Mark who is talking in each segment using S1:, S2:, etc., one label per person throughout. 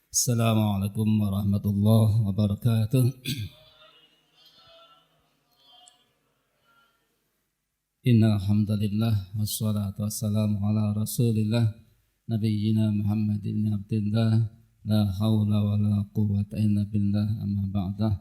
S1: Assalamualaikum warahmatullahi wabarakatuh. Innal hamdalillah wassalatu wassalamu ala Rasulillah nabiyyina Muhammad ibn Abdullah la haula wala quwwata illa billah amma ba'dah.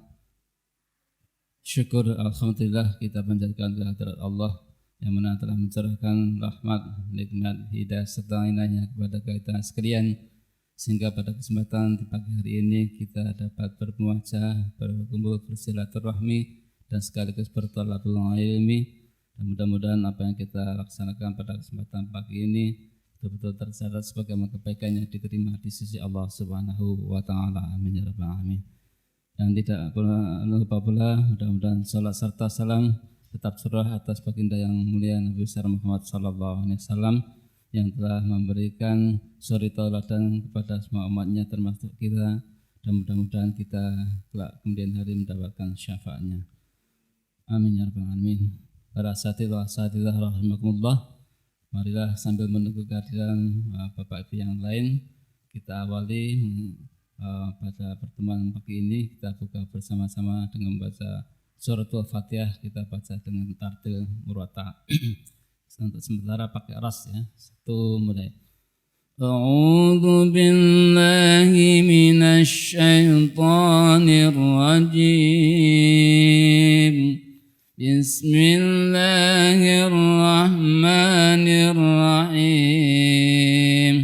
S1: Syukur alhamdulillah kita panjatkan kehadirat Allah yang mana telah mencurahkan rahmat, nikmat, hidayah serta inayahnya kepada kita sekalian, sehingga pada kesempatan di pagi hari ini kita dapat bermuajah, berkumpul bersilaturahmi dan sekaligus bertolabul ilmi. Dan mudah-mudahan apa yang kita laksanakan pada kesempatan pagi ini betul-betul tercatat sebagai kebaikan yang diterima di sisi Allah Subhanahu wa taala. Amin ya rabbal alamin. Dan tidak lupa pula mudah-mudahan salat serta salam tetap surah atas baginda yang mulia Nabi besar Muhammad sallallahu alaihi wasallam yang telah memberikan suri tauladan kepada semua umatnya termasuk kita, dan mudah-mudahan kita kelak kemudian hari mendapatkan syafaatnya. Amin ya rabbal alamin. Para asatidzah rahimakumullah, marilah sambil menunggu kehadiran Bapak Ibu yang lain, kita awali pada pertemuan pagi ini kita buka bersama-sama dengan membaca suratul Fatihah. Kita baca dengan tartil muratta. Untuk sementara pakai ras ya. Satu mulai. A'udzu billahi minasy syaithanir rajim. Bismillahirrahmanirrahim.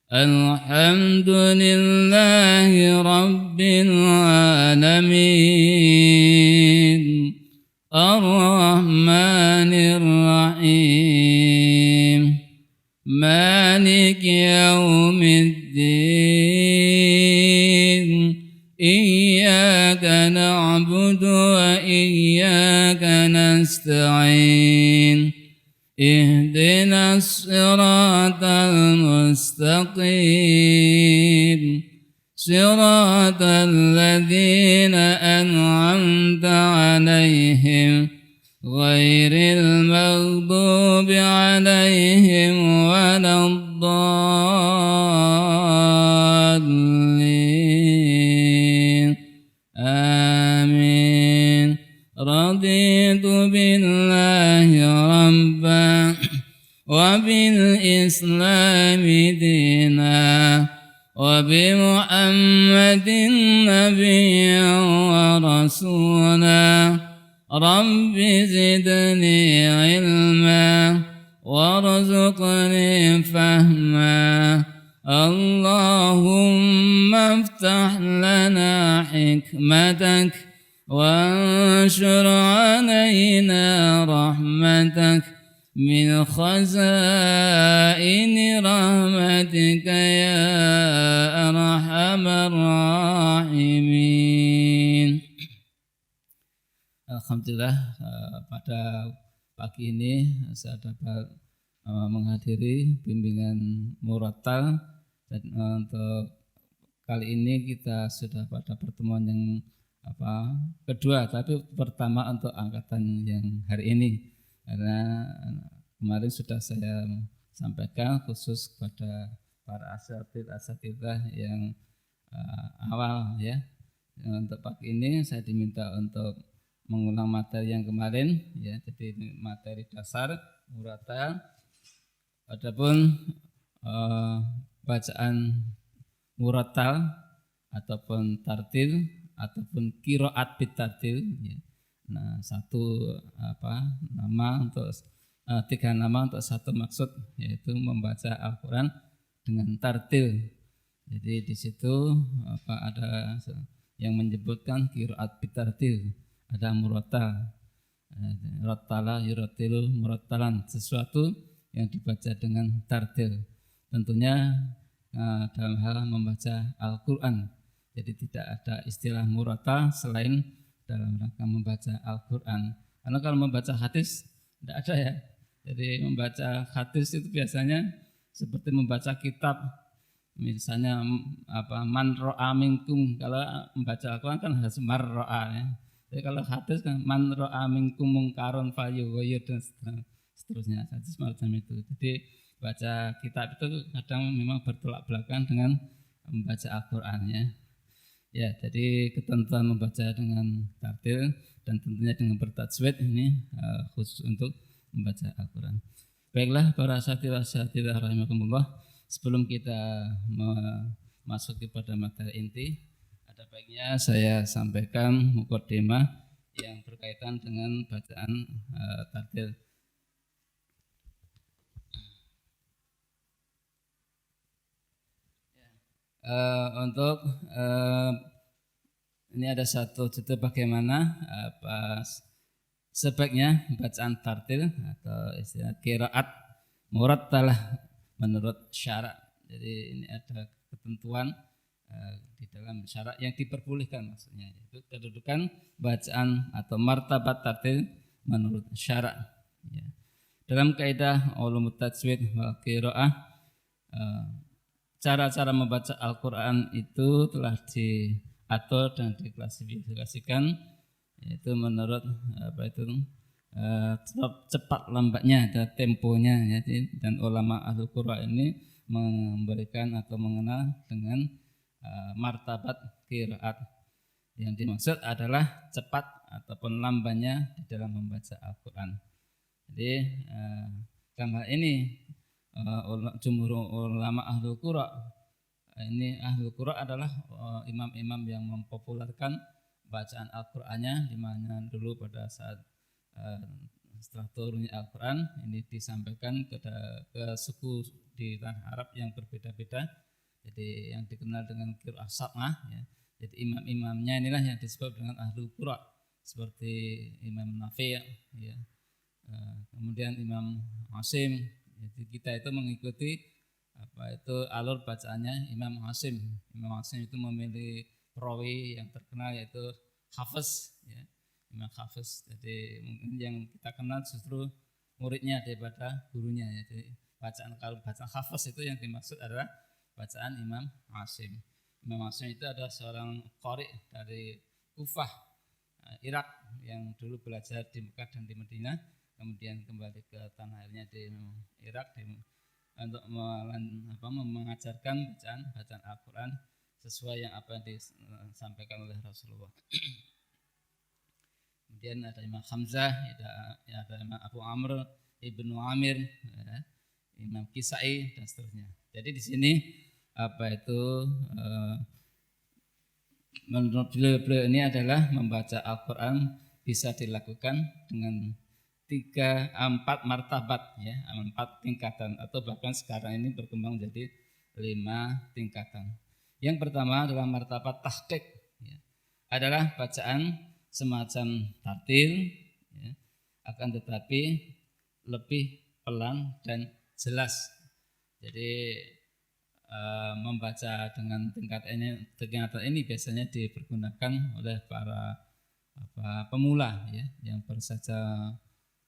S1: Alhamdulillahi rabbil alamin. Ar-Rahmanir Rahim. Malik yaumiddin. Iyyaka na'budu wa iyyaka nasta'in. Ihdinas siratal mustaqim. صراط الذين أنعمت عليهم غير المغضوب عليهم ولا الضالين آمين. رضيت بالله ربا وبالإسلام دينا وبمحمد نبيا ورسولا. رب زدني علما وارزقني فهما. اللهم افتح لنا حكمتك وانشر علينا رحمتك من خزائن رحمتك يا أرحم الراحمين. Alhamdulillah pada pagi ini saya dapat menghadiri bimbingan murattal, dan untuk kali ini kita sudah pada pertemuan yang kedua, tapi pertama untuk angkatan yang hari ini. Karena kemarin sudah saya sampaikan khusus kepada para asatidzah yang awal ya. Untuk pagi ini saya diminta untuk mengulang materi yang kemarin ya. Jadi ini materi dasar murattal. Adapun bacaan murattal ataupun tartil ataupun qiraat bitartil ya. Nah, tiga nama untuk satu maksud, yaitu membaca Al-Quran dengan tartil. Jadi di situ ada yang menyebutkan qiraat bitartil, ada murattal, rattala yurattilu murattalan, sesuatu yang dibaca dengan tartil. Tentunya dalam hal membaca Al-Quran, jadi tidak ada istilah murattal selain dalam rangka membaca Al-Quran. Karena kalau membaca hadis tidak ada ya. Jadi membaca hadis itu biasanya seperti membaca kitab. Misalnya man ro'a minkum. Kalau membaca Al-Quran kan harus mar ro'a ya. Jadi kalau hadis kan man ro'a minkum mungkaron falyughayyir dan seterusnya. Hadis macam itu. Jadi baca kitab itu kadang memang bertolak belakang dengan membaca Al-Qur'an ya. Ya, jadi ketentuan membaca dengan tartil dan tentunya dengan bertajwid ini khusus untuk membaca Al-Qur'an. Baiklah para asatidzah rahimakumullah, sebelum kita memasuki pada materi inti, ada baiknya saya sampaikan mukadimah yang berkaitan dengan bacaan tartil. Untuk ini ada satu judul bagaimana sebaiknya bacaan tartil atau istilah qiraat murattalah menurut syarak. Jadi ini ada ketentuan di dalam syarak yang diperbolehkan, maksudnya yaitu kedudukan bacaan atau martabat tartil menurut syarak ya. Dalam kaidah ulumut tajwid wal qiraah, cara-cara membaca Al-Qur'an itu telah diatur dan diklasifikasikan, yaitu menurut cepat lambatnya dan temponya ya. Dan ulama Ahlul Qur'an ini memberikan atau mengenal dengan martabat qiraat. Yang dimaksud adalah cepat ataupun lambannya di dalam membaca Al-Qur'an. Jadi dalam hal ini jumhur ulama Ahlul Qur'an ini Ahlul Qur'an adalah imam-imam yang mempopulerkan bacaan Al-Qur'annya, di mana dulu pada saat setelah turunnya Al-Qur'an ini disampaikan ke suku di tanah Arab yang berbeda-beda. Jadi yang dikenal dengan qiraah sab'ah ya. Jadi imam-imamnya inilah yang disebut dengan Ahlul Qur'an, seperti Imam Nafi' ya. Kemudian Imam Asim. Jadi kita itu mengikuti alur bacaannya Imam Asim. Imam Asim itu memilih perawi yang terkenal yaitu Hafiz ya. Imam Hafiz. Jadi mungkin yang kita kenal justru muridnya daripada gurunya ya. Jadi kalau bacaan Hafiz itu yang dimaksud adalah bacaan Imam Asim. Imam Asim itu adalah seorang qari dari Kufah, Irak, yang dulu belajar di Mekah dan di Madinah, kemudian kembali ke tanah airnya di Irak untuk mengajarkan bacaan Al-Qur'an sesuai yang apa yang disampaikan oleh Rasulullah. Kemudian ada Imam Hamzah, ada Imam Abu Amr, Ibnu Amir, Imam Kisai dan seterusnya. Jadi di sini menurut beliau ini adalah membaca Al-Qur'an bisa dilakukan dengan 3-4 martabat ya, 4 tingkatan, atau bahkan sekarang ini berkembang menjadi 5 tingkatan. Yang pertama adalah martabat tahqiq ya. Adalah bacaan semacam tartil ya, akan tetapi lebih pelan dan jelas. Jadi membaca dengan tingkatan ini biasanya dipergunakan oleh para pemula ya, yang baru saja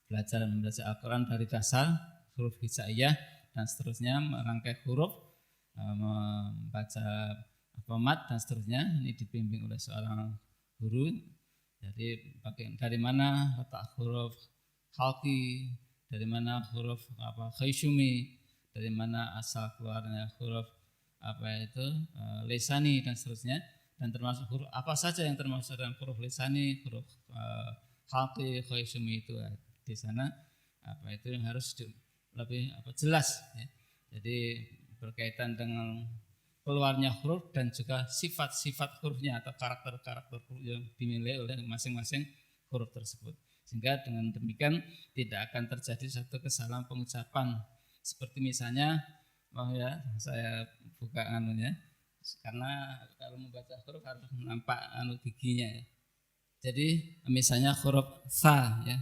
S1: belajar membaca Al-Qur'an dari dasar huruf hijaiyah dan seterusnya, merangkai huruf, membaca mad dan seterusnya. Ini dibimbing oleh seorang guru. Jadi dari mana letak huruf halqi, dari mana huruf khayshumi, dari mana asal keluarnya huruf lisani dan seterusnya, dan termasuk huruf apa saja yang termasuk dalam huruf lisani, huruf halqi, khayshumi itu di sana yang harus lebih jelas ya. Jadi berkaitan dengan keluarnya huruf dan juga sifat-sifat hurufnya atau karakter-karakter huruf yang dimiliki oleh masing-masing huruf tersebut. Sehingga dengan demikian tidak akan terjadi satu kesalahan pengucapan. Seperti misalnya, saya buka anunya, karena kalau membaca huruf harus nampak giginya ya. Jadi misalnya huruf tha ya.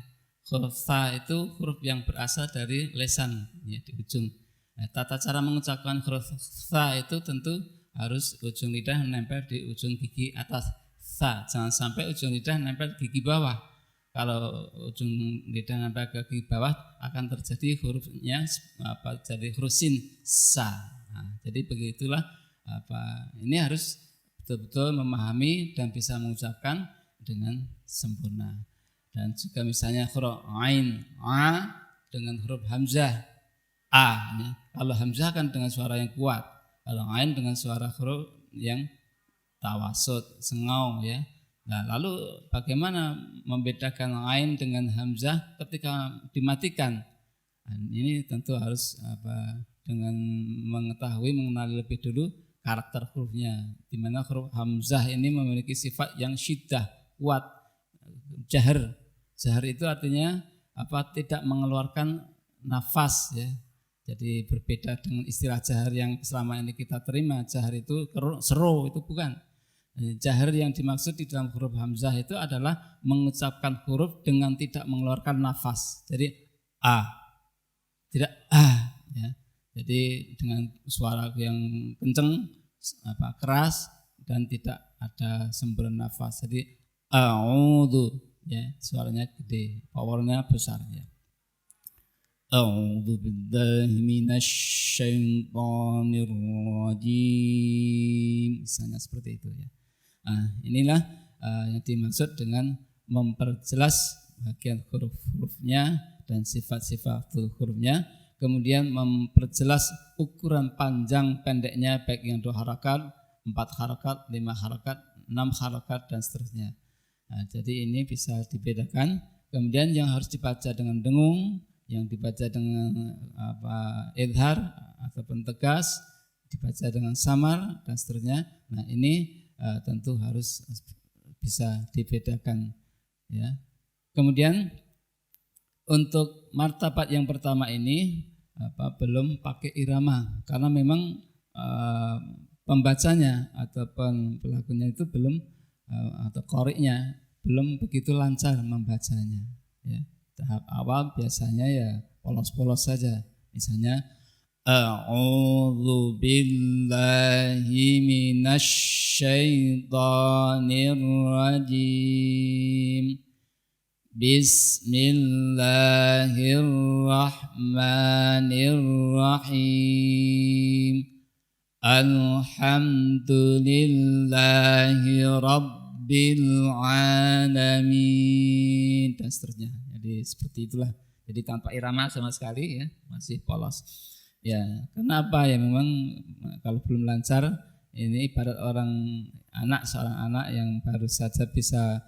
S1: Huruf tha itu huruf yang berasal dari lesan ya, di ujung. Nah, tata cara mengucapkan huruf tha itu tentu harus ujung lidah menempel di ujung gigi atas tha. Jangan sampai ujung lidah nempel di gigi bawah. Kalau ujung lidah nempel ke gigi bawah akan terjadi hurufnya jadi huruf sin sa. Nah, jadi begitulah ini harus betul-betul memahami dan bisa mengucapkan dengan sempurna. Dan juga misalnya huruf ain a dengan huruf hamzah a ya. Kalau hamzah kan dengan suara yang kuat, Kalau ain dengan suara huruf yang tawasud, sengau ya. Nah, lalu bagaimana membedakan ain dengan hamzah ketika dimatikan? Nah, ini tentu harus dengan mengetahui mengenali lebih dulu karakter hurufnya, di mana huruf hamzah ini memiliki sifat yang syiddah, kuat, jahar. Jahar itu artinya tidak mengeluarkan nafas ya. Jadi berbeda dengan istilah jahar yang selama ini kita terima. Jahar itu seru, itu bukan. Jahar yang dimaksud di dalam huruf hamzah itu adalah mengucapkan huruf dengan tidak mengeluarkan nafas. Jadi tidak ya. Jadi dengan suara yang kencang, keras dan tidak ada semburan nafas. Jadi a'udzu ya, suaranya gede, powernya besar ya. A'udzu billahi minasyaitonir rajim. Misalnya seperti itu ya. Inilah yang dimaksud dengan memperjelas bagian huruf-hurufnya dan sifat-sifat hurufnya. Kemudian memperjelas ukuran panjang pendeknya, baik yang 2 harakat, 4 harakat, 5 harakat, 6 harakat dan seterusnya. Jadi ini bisa dibedakan. Kemudian yang harus dibaca dengan dengung, yang dibaca dengan idhar ataupun tegas, dibaca dengan samar dan seterusnya. Nah ini tentu harus bisa dibedakan ya. Kemudian untuk martabat yang pertama ini belum pakai irama karena memang pembacanya ataupun pelakunya itu belum atau qari'nya belum begitu lancar membacanya ya. Tahap awal biasanya ya polos-polos saja. Misalnya a'udzu billahi minasyaitonir rajim. Bismillahirrahmanirrahim. Alhamdulillahi rabbil alamin dan seterusnya. Jadi seperti itulah. Jadi tanpa irama sama sekali ya, masih polos. Ya, kenapa ya memang kalau belum lancar ini ibarat seorang anak yang baru saja bisa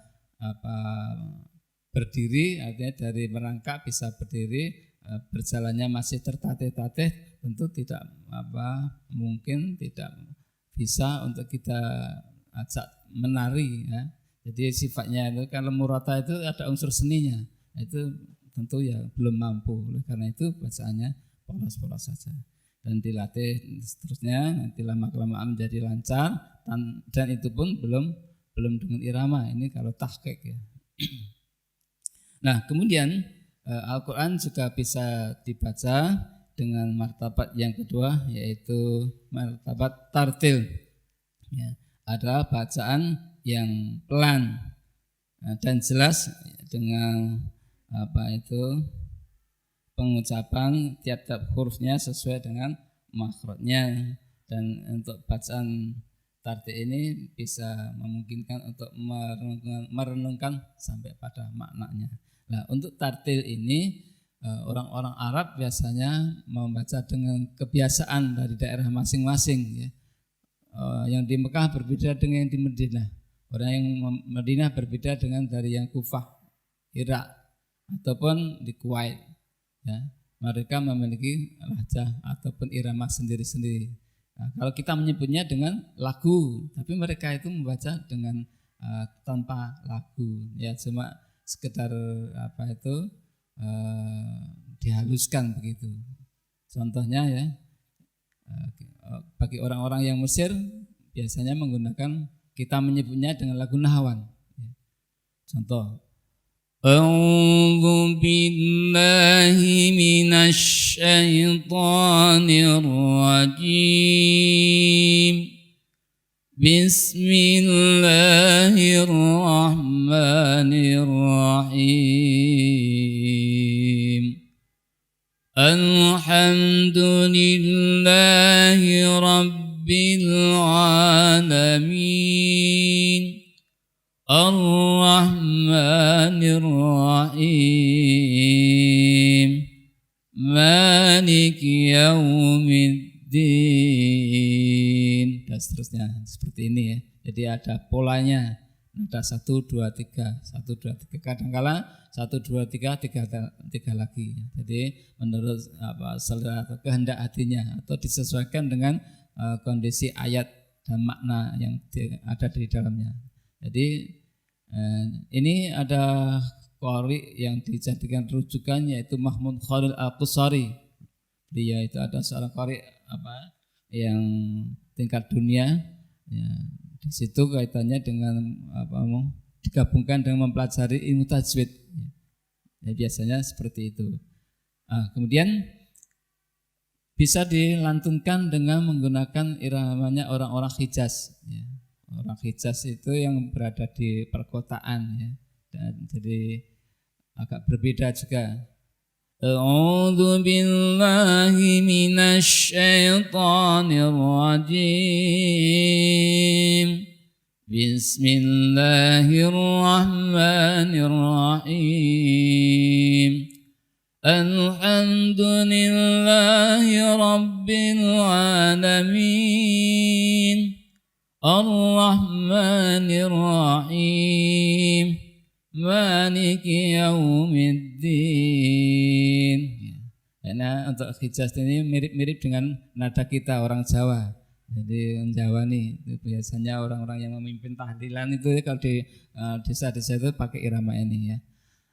S1: berdiri, artinya dari merangkak bisa berdiri, berjalannya masih tertatih-tatih, tentu tidak mungkin tidak bisa untuk kita ajak menari ya. Jadi sifatnya itu kalau murata itu ada unsur seninya, itu tentu ya belum mampu. Oleh karena itu bacaannya polos-polos saja dan dilatih seterusnya, nanti lama-kelamaan menjadi lancar dan itu pun belum dengan irama. Ini kalau tahqiq ya. Nah, kemudian Al-Quran juga bisa dibaca dengan martabat yang kedua, yaitu martabat tartil. Ya, adalah bacaan yang pelan dan jelas dengan pengucapan tiap-tiap hurufnya sesuai dengan makhrajnya. Dan untuk bacaan tartil ini bisa memungkinkan untuk merenungkan sampai pada maknanya. Nah, untuk tartil ini orang-orang Arab biasanya membaca dengan kebiasaan dari daerah masing-masing ya. Yang di Mekah berbeda dengan yang di Madinah. Orang yang Madinah berbeda dengan dari yang Kufah, Irak ataupun di Kuwait ya. Mereka memiliki lahjah ataupun irama sendiri-sendiri. Nah, kalau kita menyebutnya dengan lagu, tapi mereka itu membaca dengan tanpa lagu ya, cuma sekedar dihaluskan begitu. Contohnya ya, bagi orang-orang yang Mesir biasanya menggunakan, kita menyebutnya dengan lagu nahwan. Contoh, a'udzu billahi minasy syaithanir rajim. Bismillahirrahmanirrahim. Alhamdulillahi rabbil alamin. Ar-Rahmanir-Rahim. Maliki yaumiddin. dan seterusnya seperti ini ya. Jadi ada polanya, ada 1, 2, 3, 1, 2, 3. Kadangkala 1, 2, 3, 3 lagi. Jadi menurut selera atau kehendak hatinya atau disesuaikan dengan kondisi ayat dan makna yang ada di dalamnya. Jadi ini ada qari yang dijadikan rujukan yaitu Mahmud Khalil Al-Qusari. Dia itu ada seorang qari yang tingkat dunia ya. Di situ kaitannya dengan digabungkan dengan mempelajari ilmu tajwid. Ya, biasanya seperti itu. Kemudian bisa dilantunkan dengan menggunakan iramanya orang-orang Hijaz. Ya. Orang Hijaz itu yang berada di perkotaan. Ya. Dan jadi agak berbeda juga. A'udzu billahi minasy syaithanir rajim. Bismillahirrahmanirrahim. Alhamdulillahi rabbil alamin. Ar-Rahmanir-Rahim. Maliki yaumiddin. Karena untuk Hijaz ini mirip-mirip dengan nada kita orang Jawa. Jadi orang Jawa nih biasanya orang-orang yang memimpin tahlilan itu kalau di desa-desa itu pakai irama ini ya.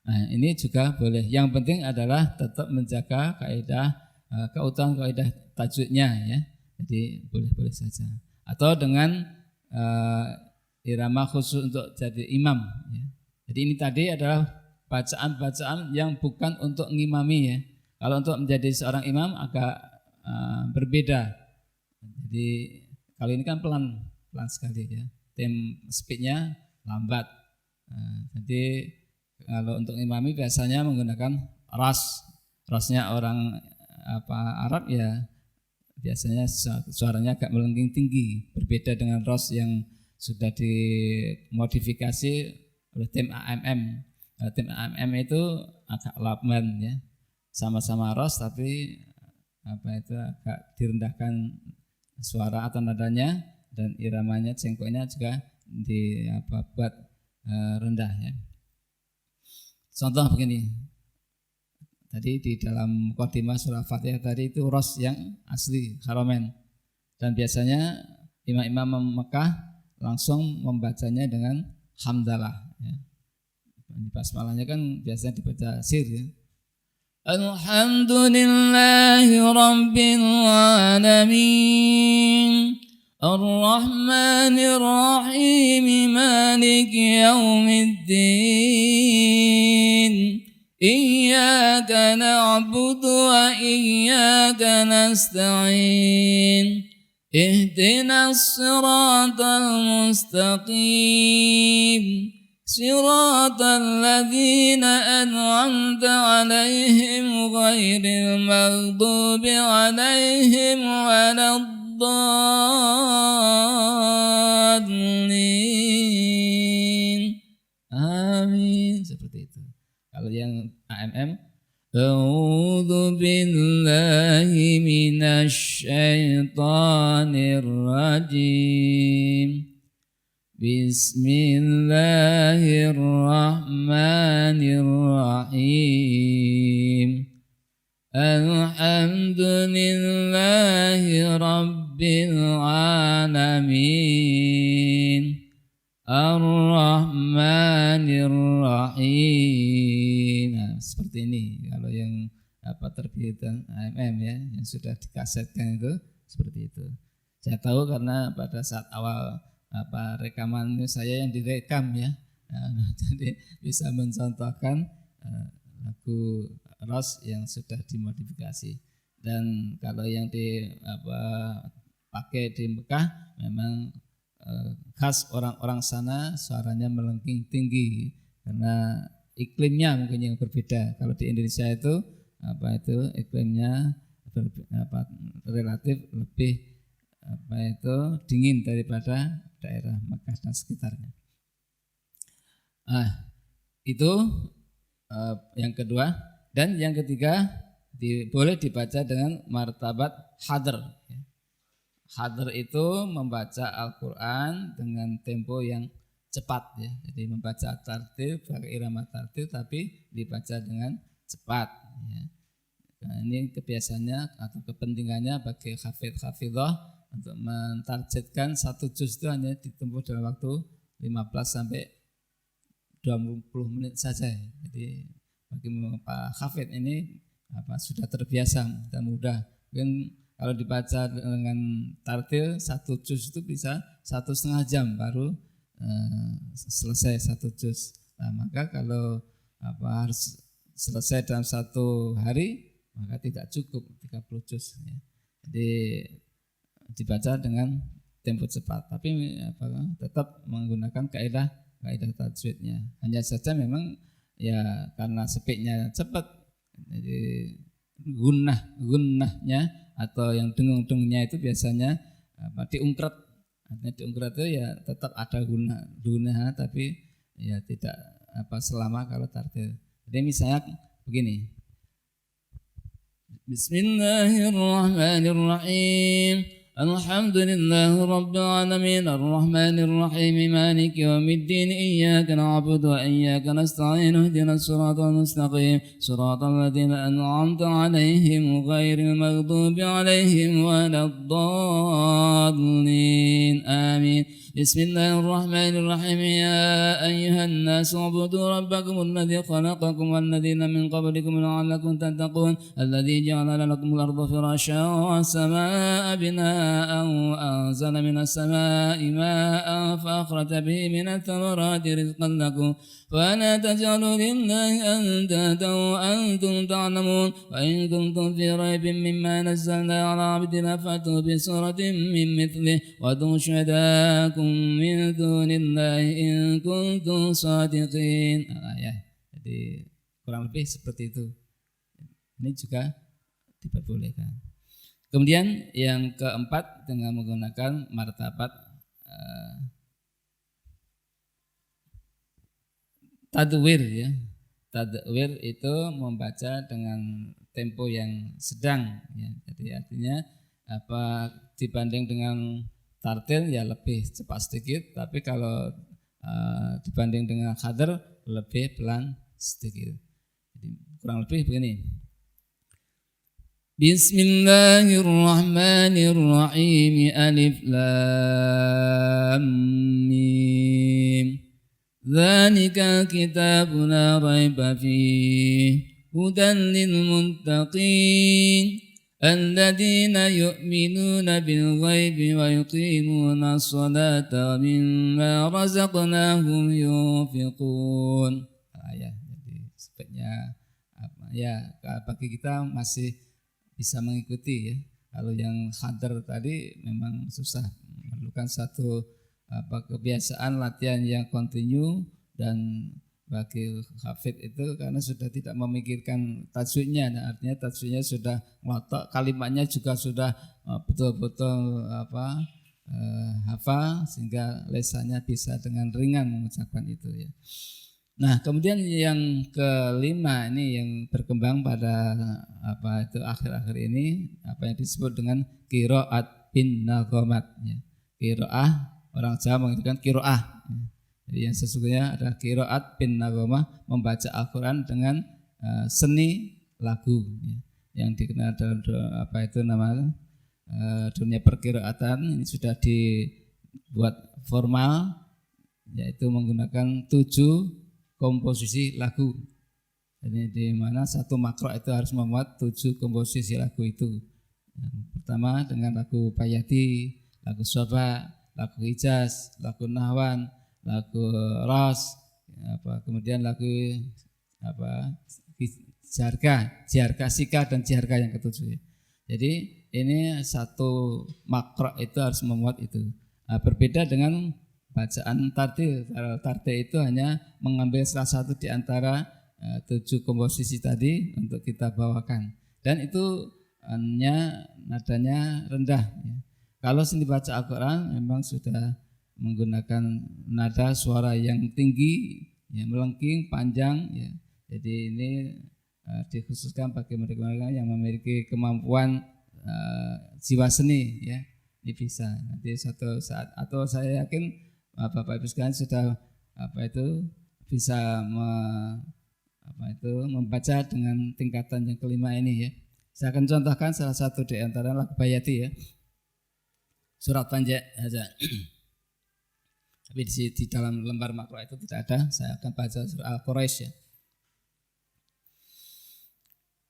S1: Nah, ini juga boleh. Yang penting adalah tetap menjaga kaidah keutuhan kaidah tajwidnya ya. Jadi boleh-boleh saja. Atau dengan irama khusus untuk jadi imam ya. Jadi ini tadi adalah bacaan-bacaan yang bukan untuk ngimami ya. Kalau untuk menjadi seorang imam agak berbeda. Jadi kalau ini kan pelan sekali ya. Tempo speednya lambat. Jadi kalau untuk imami biasanya menggunakan ras. Rasnya orang Arab ya biasanya suaranya agak melengking tinggi. Berbeda dengan ras yang sudah dimodifikasi oleh tim AMM. Tim AMM itu agak lamban ya, sama-sama ros tapi agak direndahkan suara atau nadanya dan iramanya cengkoknya juga buat rendah ya. Contoh begini, tadi di dalam mukadimah surah Fatihah tadi itu ros yang asli Haramain dan biasanya imam-imam Mekah langsung membacanya dengan hamdalah. Ya. Di basmalahnya kan biasanya dibaca sir ya. Alhamdulillahi rabbil alamin. Ar-Rahmanir Rahim. Maliki yaumiddin. Iyyaka na'budu wa iyyaka nasta'in. Ihdinas siratal mustaqim. Siratal ladzina an'amta 'alaihim ghairil maghdubi 'alaihim waladdallin. Amin. Seperti itu. Kalau yang AMM, a'udzu billahi minasy syaithanir rajim. Bismillahirrahmanirrahim. Alhamdulillahi rabbil alamin. Ar-Rahmanir-Rahim. Nah, seperti ini kalau yang terbitan AMM ya yang sudah dikasetkan itu seperti itu. Saya tahu karena pada saat awal rekaman saya yang direkam ya. Nah, jadi bisa mencontohkan lagu ros yang sudah dimodifikasi. Dan kalau yang pakai di Mekah memang khas orang-orang sana suaranya melengking tinggi karena iklimnya mungkin yang berbeda. Kalau di Indonesia itu iklimnya relatif lebih dingin daripada daerah Mekah dan sekitarnya. Itu yang kedua. Dan yang ketiga boleh dibaca dengan martabat hadr. hadar itu membaca Al-Quran dengan tempo yang cepat ya. Jadi membaca tartil pakai irama tartil tapi dibaca dengan cepat ya. Nah, ini kebiasaannya atau kepentingannya bagi hafidh-hafidhah untuk mentargetkan satu juz itu hanya ditempuh dalam waktu 15 sampai 20 menit saja. Jadi bagi Pak Hafidh ini sudah terbiasa dan mudah. Mungkin kalau dibaca dengan tartil satu juz itu bisa 1,5 jam baru selesai satu juz. Nah, maka kalau harus selesai dalam satu hari maka tidak cukup 30 juz ya. Jadi dibaca dengan tempo cepat, tapi tetap menggunakan kaidah tajwidnya. Hanya saja memang ya karena speednya cepat, jadi gunnahnya atau yang dengung-dengungnya itu biasanya diungkrat. Artinya diungkrat itu ya tetap ada gunnah tapi ya tidak selama kalau tartil. Jadi misalnya begini. Bismillahirrahmanirrahim. Alhamdulillahi rabbil alamin arrahmanir rahim maliki yaumiddin iyyaka na'budu wa iyyaka nasta'in ihdinas siratal mustaqim siratal ladzina an'amta 'alaihim ghairil maghdubi 'alaihim waladdallin amin. Bismillahirrahmanirrahim. Ya ayyuhan nas u'budu rabbakum alladzi khalaqakum walladzina min qablikum la'allakum tattaqun alladzi ja'ala lakumul arda firasyan was samaa'a binaa'an wa anzala minas samaa'i maa'an fa akhraja bihi minat thamarati rizqan lakum فلا تجعلوا لله أندادا وأنتم تعلمون وإن كنتم في ريب مما نزلنا على عبدنا فأتوا بسورة من مثله وادعوا شهداءكم من دون الله إن كنتم صادقين. Jadi kurang lebih seperti itu. Ini juga diperbolehkan. Kemudian yang keempat dengan menggunakan martabat tadwir ya. Tadwir itu membaca dengan tempo yang sedang ya. Jadi artinya dibanding dengan tartil ya lebih cepat sedikit, tapi kalau dibanding dengan hadar lebih pelan sedikit. Jadi kurang lebih begini. Bismillahirrahmanirrahim. Alif lam mim. Dzalika kitabun la raiba fihi hudan lil muttaqin alladzina yu'minuna bil ghaibi wa yuqimuna as-salata wa mimma razaqnahum yunfiqun. Jadi sebaiknya bagi kita masih bisa mengikuti ya. Kalau yang hadar tadi memang susah, memerlukan satu kebiasaan latihan yang kontinu, dan bagi hafid itu karena sudah tidak memikirkan tajwidnya, nah artinya tajwidnya sudah ngotok, kalimatnya juga sudah betul-betul hafal sehingga lesannya bisa dengan ringan mengucapkan itu ya. Nah, kemudian yang kelima ini yang berkembang pada akhir-akhir ini yang disebut dengan qiraat bin naghamat ya. Qiraah orang Jawa mengatakan qiraah. Jadi yang sesungguhnya adalah qiraat bin naghamah, membaca Al-Qur'an dengan seni lagu ya. Yang dikenal dalam dunia perkiraatan ini sudah dibuat formal, yaitu menggunakan 7 komposisi lagu. Jadi di mana satu makro itu harus membuat 7 komposisi lagu itu. Yang pertama dengan lagu Bayati, lagu Soba, lagu Hijaz, lagu Nahwan, lagu Ras, kemudian lagu Jiharka Sika dan Jiharka yang ketujuh. Jadi ini satu makro itu harus memuat itu. Berbeda dengan bacaan tartil. Kalau tartil itu hanya mengambil salah satu di antara 7 komposisi tadi untuk kita bawakan, dan itu hanya nadanya rendah ya. Kalau seni baca Al-Quran memang sudah menggunakan nada suara yang tinggi, ya, melengking, panjang, ya. Jadi ini dikhususkan bagi mereka yang memiliki kemampuan jiwa seni, ya. Ini bisa nanti suatu saat, atau saya yakin Bapak Ibu sekalian sudah bisa membaca dengan tingkatan yang kelima ini ya. Saya akan contohkan salah satu di antara lagu Bayati ya. Surat panjang saja. Tapi di dalam lembar makro itu tidak ada. Saya akan baca surah Al-Quraisy ya.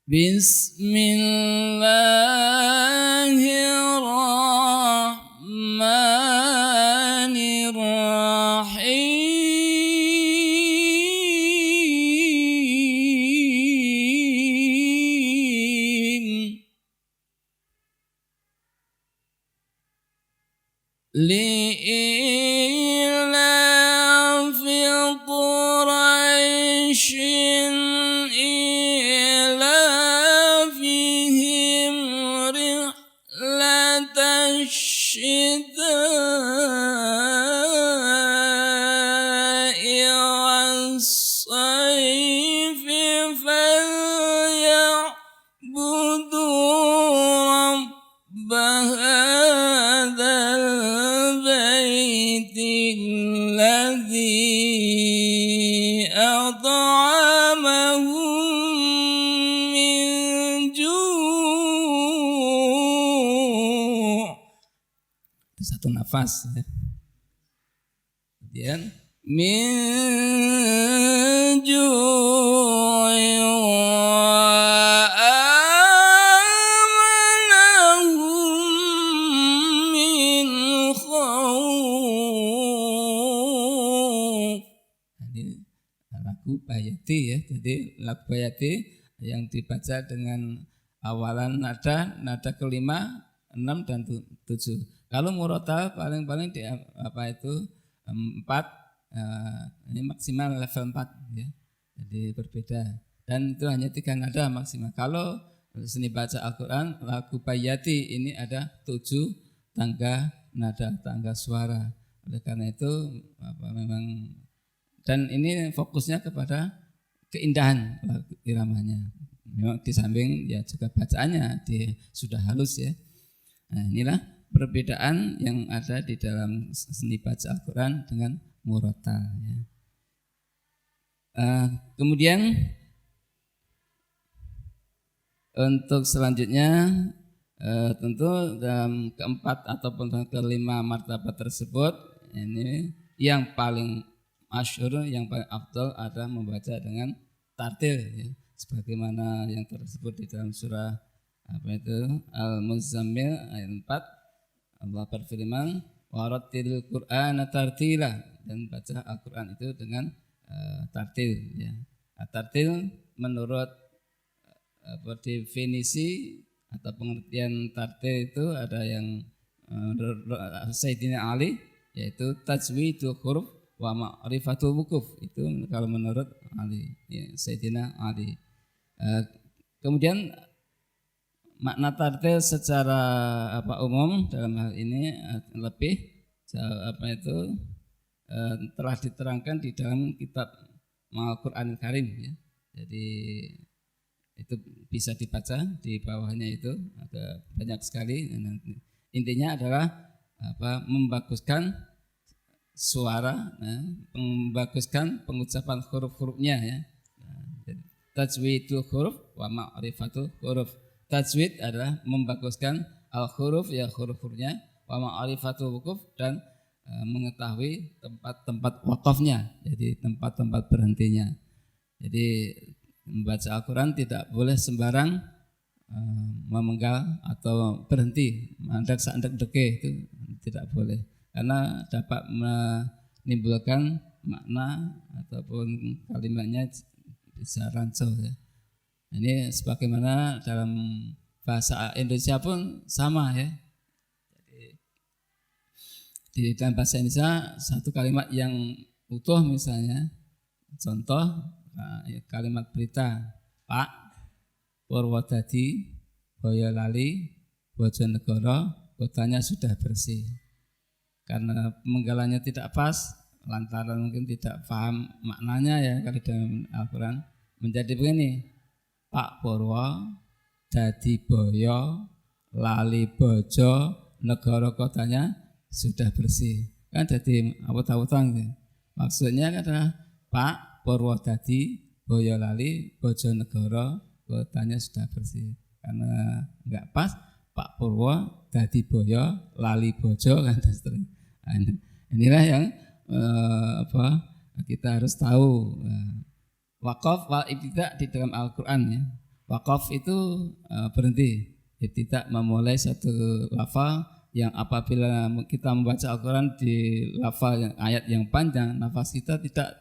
S1: Bismillahirrahmanirrahim. Li'ilafi Quraisyin ilafihim rihlatash syita'i was-sayfi falyabudu rabb hadzal baitil ladzi at'amahum min ju'. Satu nafas ya. Kemudian min ju'i wa amanahum min khauf. Ini lagu Bayati ya. Jadi lagu Bayati yang dibaca dengan awalan nada kelima, 6 dan 7. Kalau murotal paling di 4, ini maksimal level 4 ya. Jadi berbeda. Dan itu hanya 3 nada maksimal. Kalau seni baca Al-Quran, lagu Bayati ini ada 7 tangga nada, tangga suara. Oleh karena itu memang, dan ini fokusnya kepada keindahan iramanya. Memang di samping ya juga bacaannya sudah halus ya. Nah, inilah perbedaan yang ada di dalam seni baca Al-Quran dengan murotal ya. Kemudian untuk selanjutnya tentu dalam keempat ataupun kelima martabat tersebut, ini yang paling masyhur, yang paling afdal adalah membaca dengan tartil ya. Sebagaimana yang tersebut di dalam surah Al-Muzammil ayat 4, Allah berfirman warattilil Qur'ana tartila, dan baca Al-Qur'an itu dengan tartil ya. Tartil menurut definisi atau pengertian tartil itu ada yang Sayyidina Ali, yaitu tajwidul huruf wa ma'rifatul wukuf. Itu kalau menurut Ali ya, Sayyidina Ali. Kemudian makna tartil secara umum dalam hal ini lebih telah diterangkan di dalam kitab Al-Qur'anil Karim ya. Jadi itu bisa dibaca di bawahnya, itu ada banyak sekali. Intinya adalah membaguskan suara, membaguskan pengucapan huruf-hurufnya ya. Tajwidul huruf wa ma'rifatul huruf. Tajwid adalah membaguskan al-huruf ya, huruf-hurufnya, wa ma'rifatul wukuf, dan mengetahui tempat-tempat wakafnya, jadi tempat-tempat berhentinya. Jadi membaca Al-Quran tidak boleh sembarang memenggal atau berhenti, mandak sandak deke, itu tidak boleh, karena dapat menimbulkan makna ataupun kalimatnya bisa rancu ya. Ini sebagaimana dalam bahasa Indonesia pun sama ya. Jadi di dalam bahasa Indonesia satu kalimat yang utuh, misalnya contoh kalimat berita Pak Purwodadi Boyolali Bojonegoro kotanya sudah bersih. Karena pemenggalannya tidak pas, lantaran mungkin tidak paham maknanya ya, kalau dalam Al-Quran menjadi begini: Pak Purwo dadi boyo lali bojo negara kotanya sudah bersih. Kan jadi awut-awutan gitu. Maksudnya adalah Pak Purwodadi Boyolali Bojonegoro kotanya sudah bersih. Karena enggak pas Pak Purwo dadi boyo lali bojo kan seterusnya. Inilah yang kita harus tahu. Wakaf wal ibtidak di dalam Al-Quran ya. Wakaf itu berhenti, tidak memulai satu lafal yang apabila kita membaca Al-Quran di lafal yang ayat yang panjang, nafas kita tidak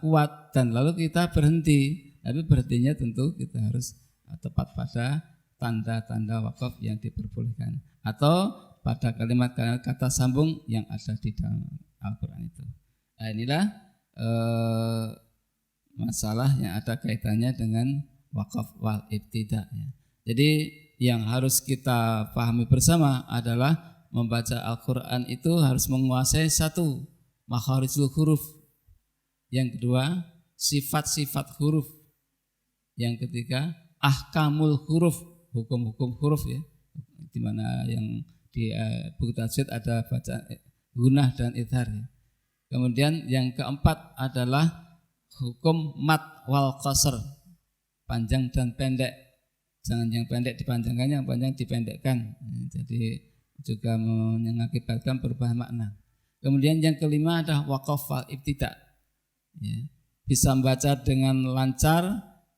S1: kuat dan lalu kita berhenti. Tapi berhentinya tentu kita harus tepat pada tanda-tanda wakaf yang diperbolehkan atau pada kalimat kata sambung yang ada di dalam Al-Quran itu. Nah, inilah masalah yang ada kaitannya dengan wakaf wal ibtidak ya. Jadi yang harus kita pahami bersama adalah membaca Al-Quran itu harus menguasai satu, makharijul huruf. Yang kedua, sifat-sifat huruf. Yang ketiga, ahkamul huruf, hukum-hukum huruf ya. Di mana yang di buku tajwid ada baca gunah dan idhar ya. Kemudian yang keempat adalah hukum mat wal qasr, panjang dan pendek. Jangan yang pendek dipanjangkan, yang panjang dipendekkan. Jadi juga mengakibatkan perubahan makna. Kemudian yang kelima adalah waqaf wal ibtidak. Ya. Bisa membaca dengan lancar,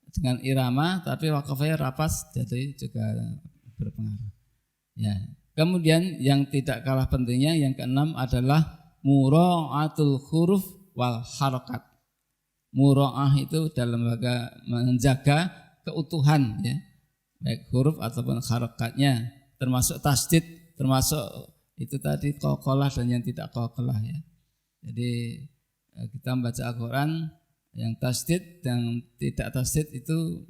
S1: dengan irama, tapi waqafnya rapas, jadi juga berpengaruh. Ya. Kemudian yang tidak kalah pentingnya, yang keenam adalah mura'atul huruf wal harakat. Mura'ah itu dalam rangka menjaga keutuhan ya, baik huruf ataupun harakatnya, termasuk tasdid, termasuk itu tadi qalqalah dan yang tidak qalqalah ya. Jadi kita membaca Al-Quran yang tasdid dan tidak tasdid itu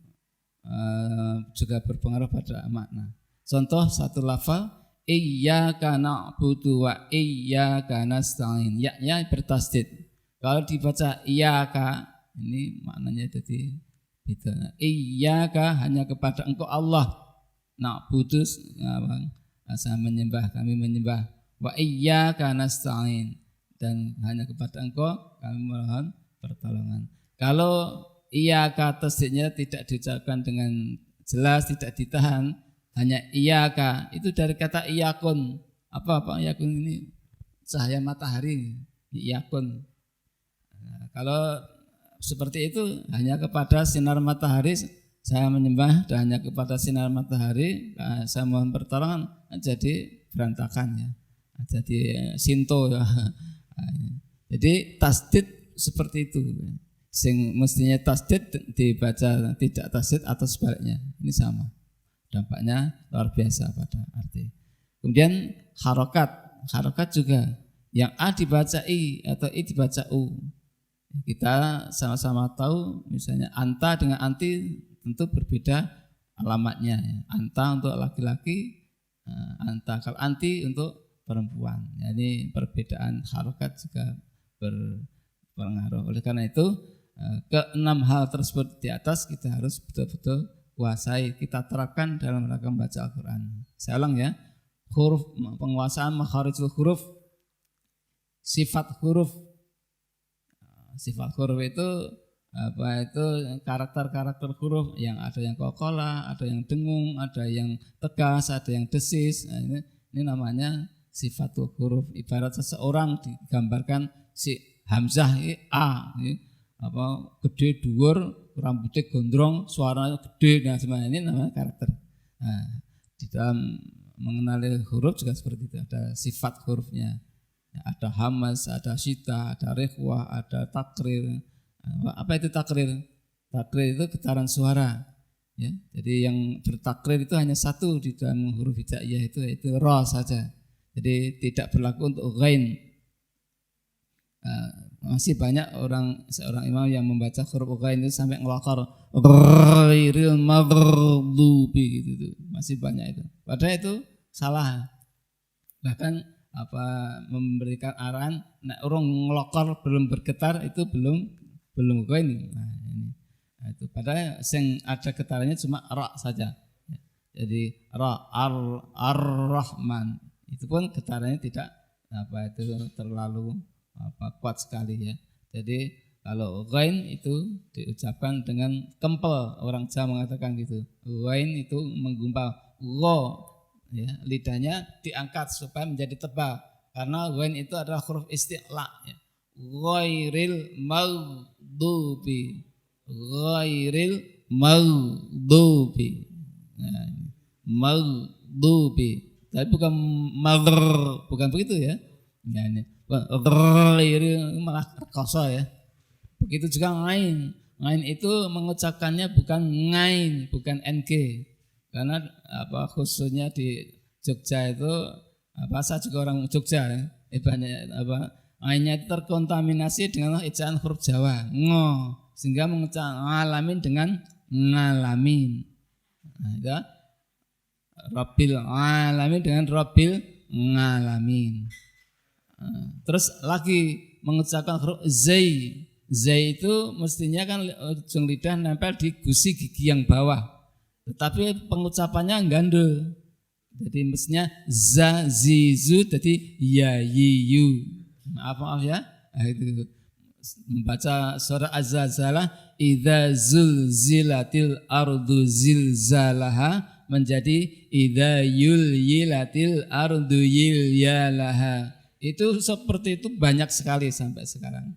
S1: juga berpengaruh pada makna. Contoh satu lafal iyyaka na'budu wa iyyaka nasta'in, ya-nya bertasdid. Kalau dibaca iyyaka, ini maknanya jadi beda. Iyyaka hanya kepada engkau Allah. Na'budu saya menyembah, kami menyembah. Wa iyyaka nasta'in, dan hanya kepada engkau kami mohon pertolongan. Kalau iyyaka tasdidnya tidak diucapkan dengan jelas, tidak ditahan, hanya iyyaka, itu dari kata iyakun. Apa iyakun ini? Cahaya matahari, iyakun. Nah, kalau seperti itu hanya kepada sinar matahari saya menyembah, dan hanya kepada sinar matahari saya mohon pertolongan, jadi berantakan ya. Jadi sinto ya. Jadi tasdid seperti itu. Sing mestinya tasdid dibaca tidak tasdid atau sebaliknya. Ini sama. Dampaknya luar biasa pada arti. Kemudian harokat juga. Yang A dibaca I atau I dibaca U. Kita sama-sama tahu misalnya anta dengan anti tentu berbeda alamatnya. Anta untuk laki-laki, anta kalau anti untuk perempuan. Jadi perbedaan harokat juga berpengaruh. Oleh karena itu keenam hal tersebut di atas kita harus betul-betul kuasai, kita terapkan dalam rangka membaca Al-Quran. Saya ulang ya, huruf, penguasaan makharijul huruf, sifat huruf. Sifat huruf itu karakter-karakter huruf yang ada yang qalqalah, ada yang dengung, ada yang tegas, ada yang desis. Nah, ini namanya sifatul huruf. Ibarat seseorang digambarkan si hamzah A, gede dhuwur, rambutnya gondrong, suaranya gede, dan semuanya ini namanya karakter. Nah, di dalam mengenali huruf juga seperti itu, ada sifat hurufnya. Ada hamas, ada syita, ada rekhwah, ada takrir. Apa itu takrir? Takrir itu getaran suara. Ya, jadi yang bertakrir itu hanya satu di dalam huruf hijaiyah itu ra saja. Jadi tidak berlaku untuk ghain. Masih banyak seorang imam yang membaca huruf ghain itu sampai ngelakar ghairil maghdubi gitu. Masih banyak itu. Padahal itu salah. Bahkan memberikan arahan orang ngelokor belum bergetar itu belum ghain. Nah, itu padahal yang ada getarannya cuma ra saja. Jadi ar-Rahman itu pun getarannya tidak terlalu kuat sekali ya. Jadi kalau ghain itu diucapkan dengan kempel, orang Jawa mengatakan gitu. Ghain itu menggumpal, gha ya, lidahnya diangkat supaya menjadi tebal karena ghain itu adalah huruf isti'la ya. Ghairil maghdubi, ghairil maghdubi. Nah, maghdubi. Tapi bukan bukan begitu ya. Nah, ini malah rekoso ya. Begitu juga ngain. Ngain itu mengucapkannya bukan ngain, bukan ng. Karena khususnya di Jogja itu saya juga orang Jogja ya. Banyak ngainnya itu terkontaminasi dengan ejaan huruf Jawa, ngo, sehingga mengucap ngalamin dengan ngalamin. Nah, itu Rabbil alamin dengan Rabbil ngalamin. Terus lagi mengucapkan huruf zai. Zai itu mestinya kan ujung lidah nempel di gusi gigi yang bawah. Tetapi pengucapannya gandul. Jadi mestinya za zi zu jadi ya yi yu. Maaf ya. Itu membaca surah Az-Zalzalah idza zulzilatil ardu zilzalaha menjadi idza yulyilatil ardu yilyalaha. Itu seperti itu banyak sekali sampai sekarang.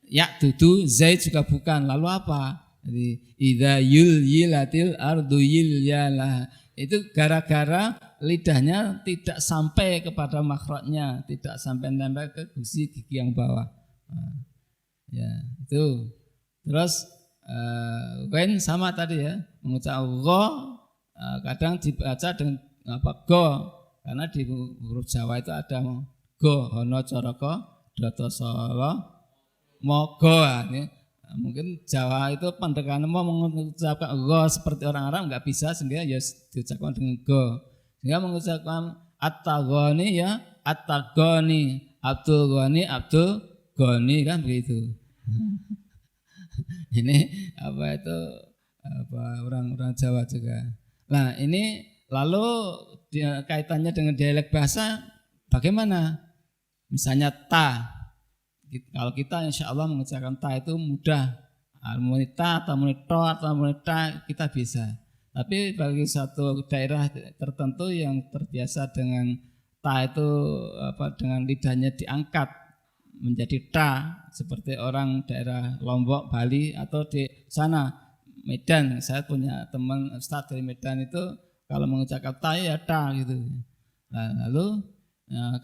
S1: Ya dudu zaid juga bukan. Lalu apa? Jadi idza yulyilatil ardu yilyalaha. Itu gara-gara lidahnya tidak sampai kepada makhrajnya, tidak sampai nempel ke gusi gigi yang bawah. Ya, itu. Terus ghain sama tadi ya, mengucap gha kadang dibaca dengan go, karena di huruf Jawa itu ada go, hono coroko, doto solo, mogo. Mungkin Jawa itu pendekatan mau mengucapkan go seperti orang Arab nggak bisa, sehingga ya diucapkan dengan go. Sehingga mengucapkan at-taghani ya at-taghani, Abdul Ghani, Abdul Ghani kan begitu. Ini orang-orang Jawa juga. Nah ini lalu kaitannya dengan dialek bahasa bagaimana? Misalnya ta. Kalau kita insya Allah mengucapkan ta itu mudah, harmonita atau monito atau monita kita bisa. Tapi bagi satu daerah tertentu yang terbiasa dengan ta itu dengan lidahnya diangkat menjadi ta, seperti orang daerah Lombok, Bali atau di sana Medan. Saya punya teman Ustadz dari Medan itu kalau mengucapkan ta ya ta gitu. Nah, lalu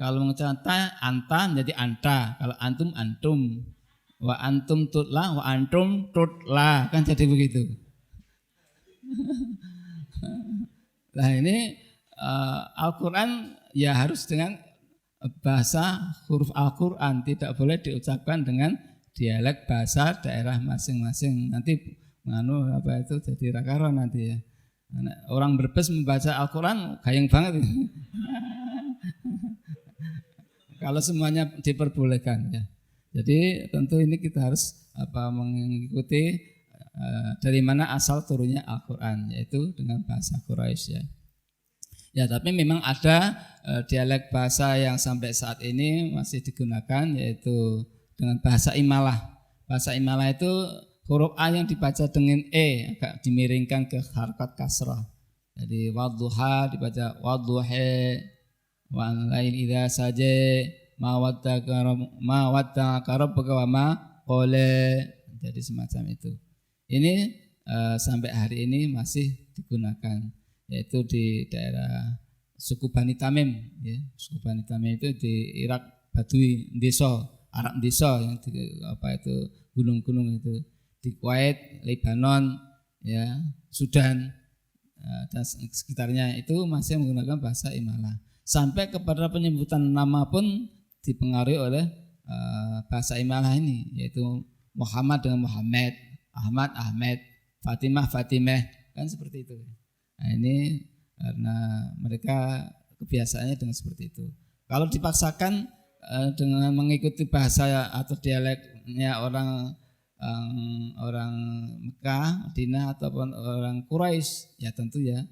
S1: kalau mengucapkan ta, anta menjadi anta. Kalau antum, antum. Wa antum tutla, wa antum tutla. Kan jadi begitu. Nah ini Al-Quran ya harus dengan bahasa huruf Al-Quran. Tidak boleh diucapkan dengan dialek bahasa daerah masing-masing. Nanti jadi rakaron nanti ya. Orang Brebes membaca Al-Quran gayeng banget. Kalau semuanya diperbolehkan ya. Jadi tentu ini kita harus mengikuti dari mana asal turunnya Al-Quran, yaitu dengan bahasa Quraisy ya. Ya, tapi memang ada dialek bahasa yang sampai saat ini masih digunakan, yaitu dengan bahasa Imalah. Bahasa Imalah itu huruf A yang dibaca dengan E agak dimiringkan ke harakat kasrah. Jadi wadduha dibaca wadduhe, wa lail idza saja ma wattaka rabbuka wa ma qala. Jadi semacam itu. Ini sampai hari ini masih digunakan, yaitu di daerah suku Bani Tamim ya. Suku Bani Tamim itu di Irak, Badui desa, Arab desa yang itu gunung-gunung itu, di Kuwait, Lebanon ya, Sudan dan sekitarnya itu masih menggunakan bahasa Imalah. Sampai kepada penyebutan nama pun dipengaruhi oleh bahasa Imalah ini, yaitu Muhammad dengan Muhammad, Ahmad Ahmed, Fatimah Fatimah, kan seperti itu. Nah ini karena mereka kebiasaannya dengan seperti itu. Kalau dipaksakan dengan mengikuti bahasa atau dialeknya orang orang Mekah, Madinah ataupun orang Quraisy, ya tentu ya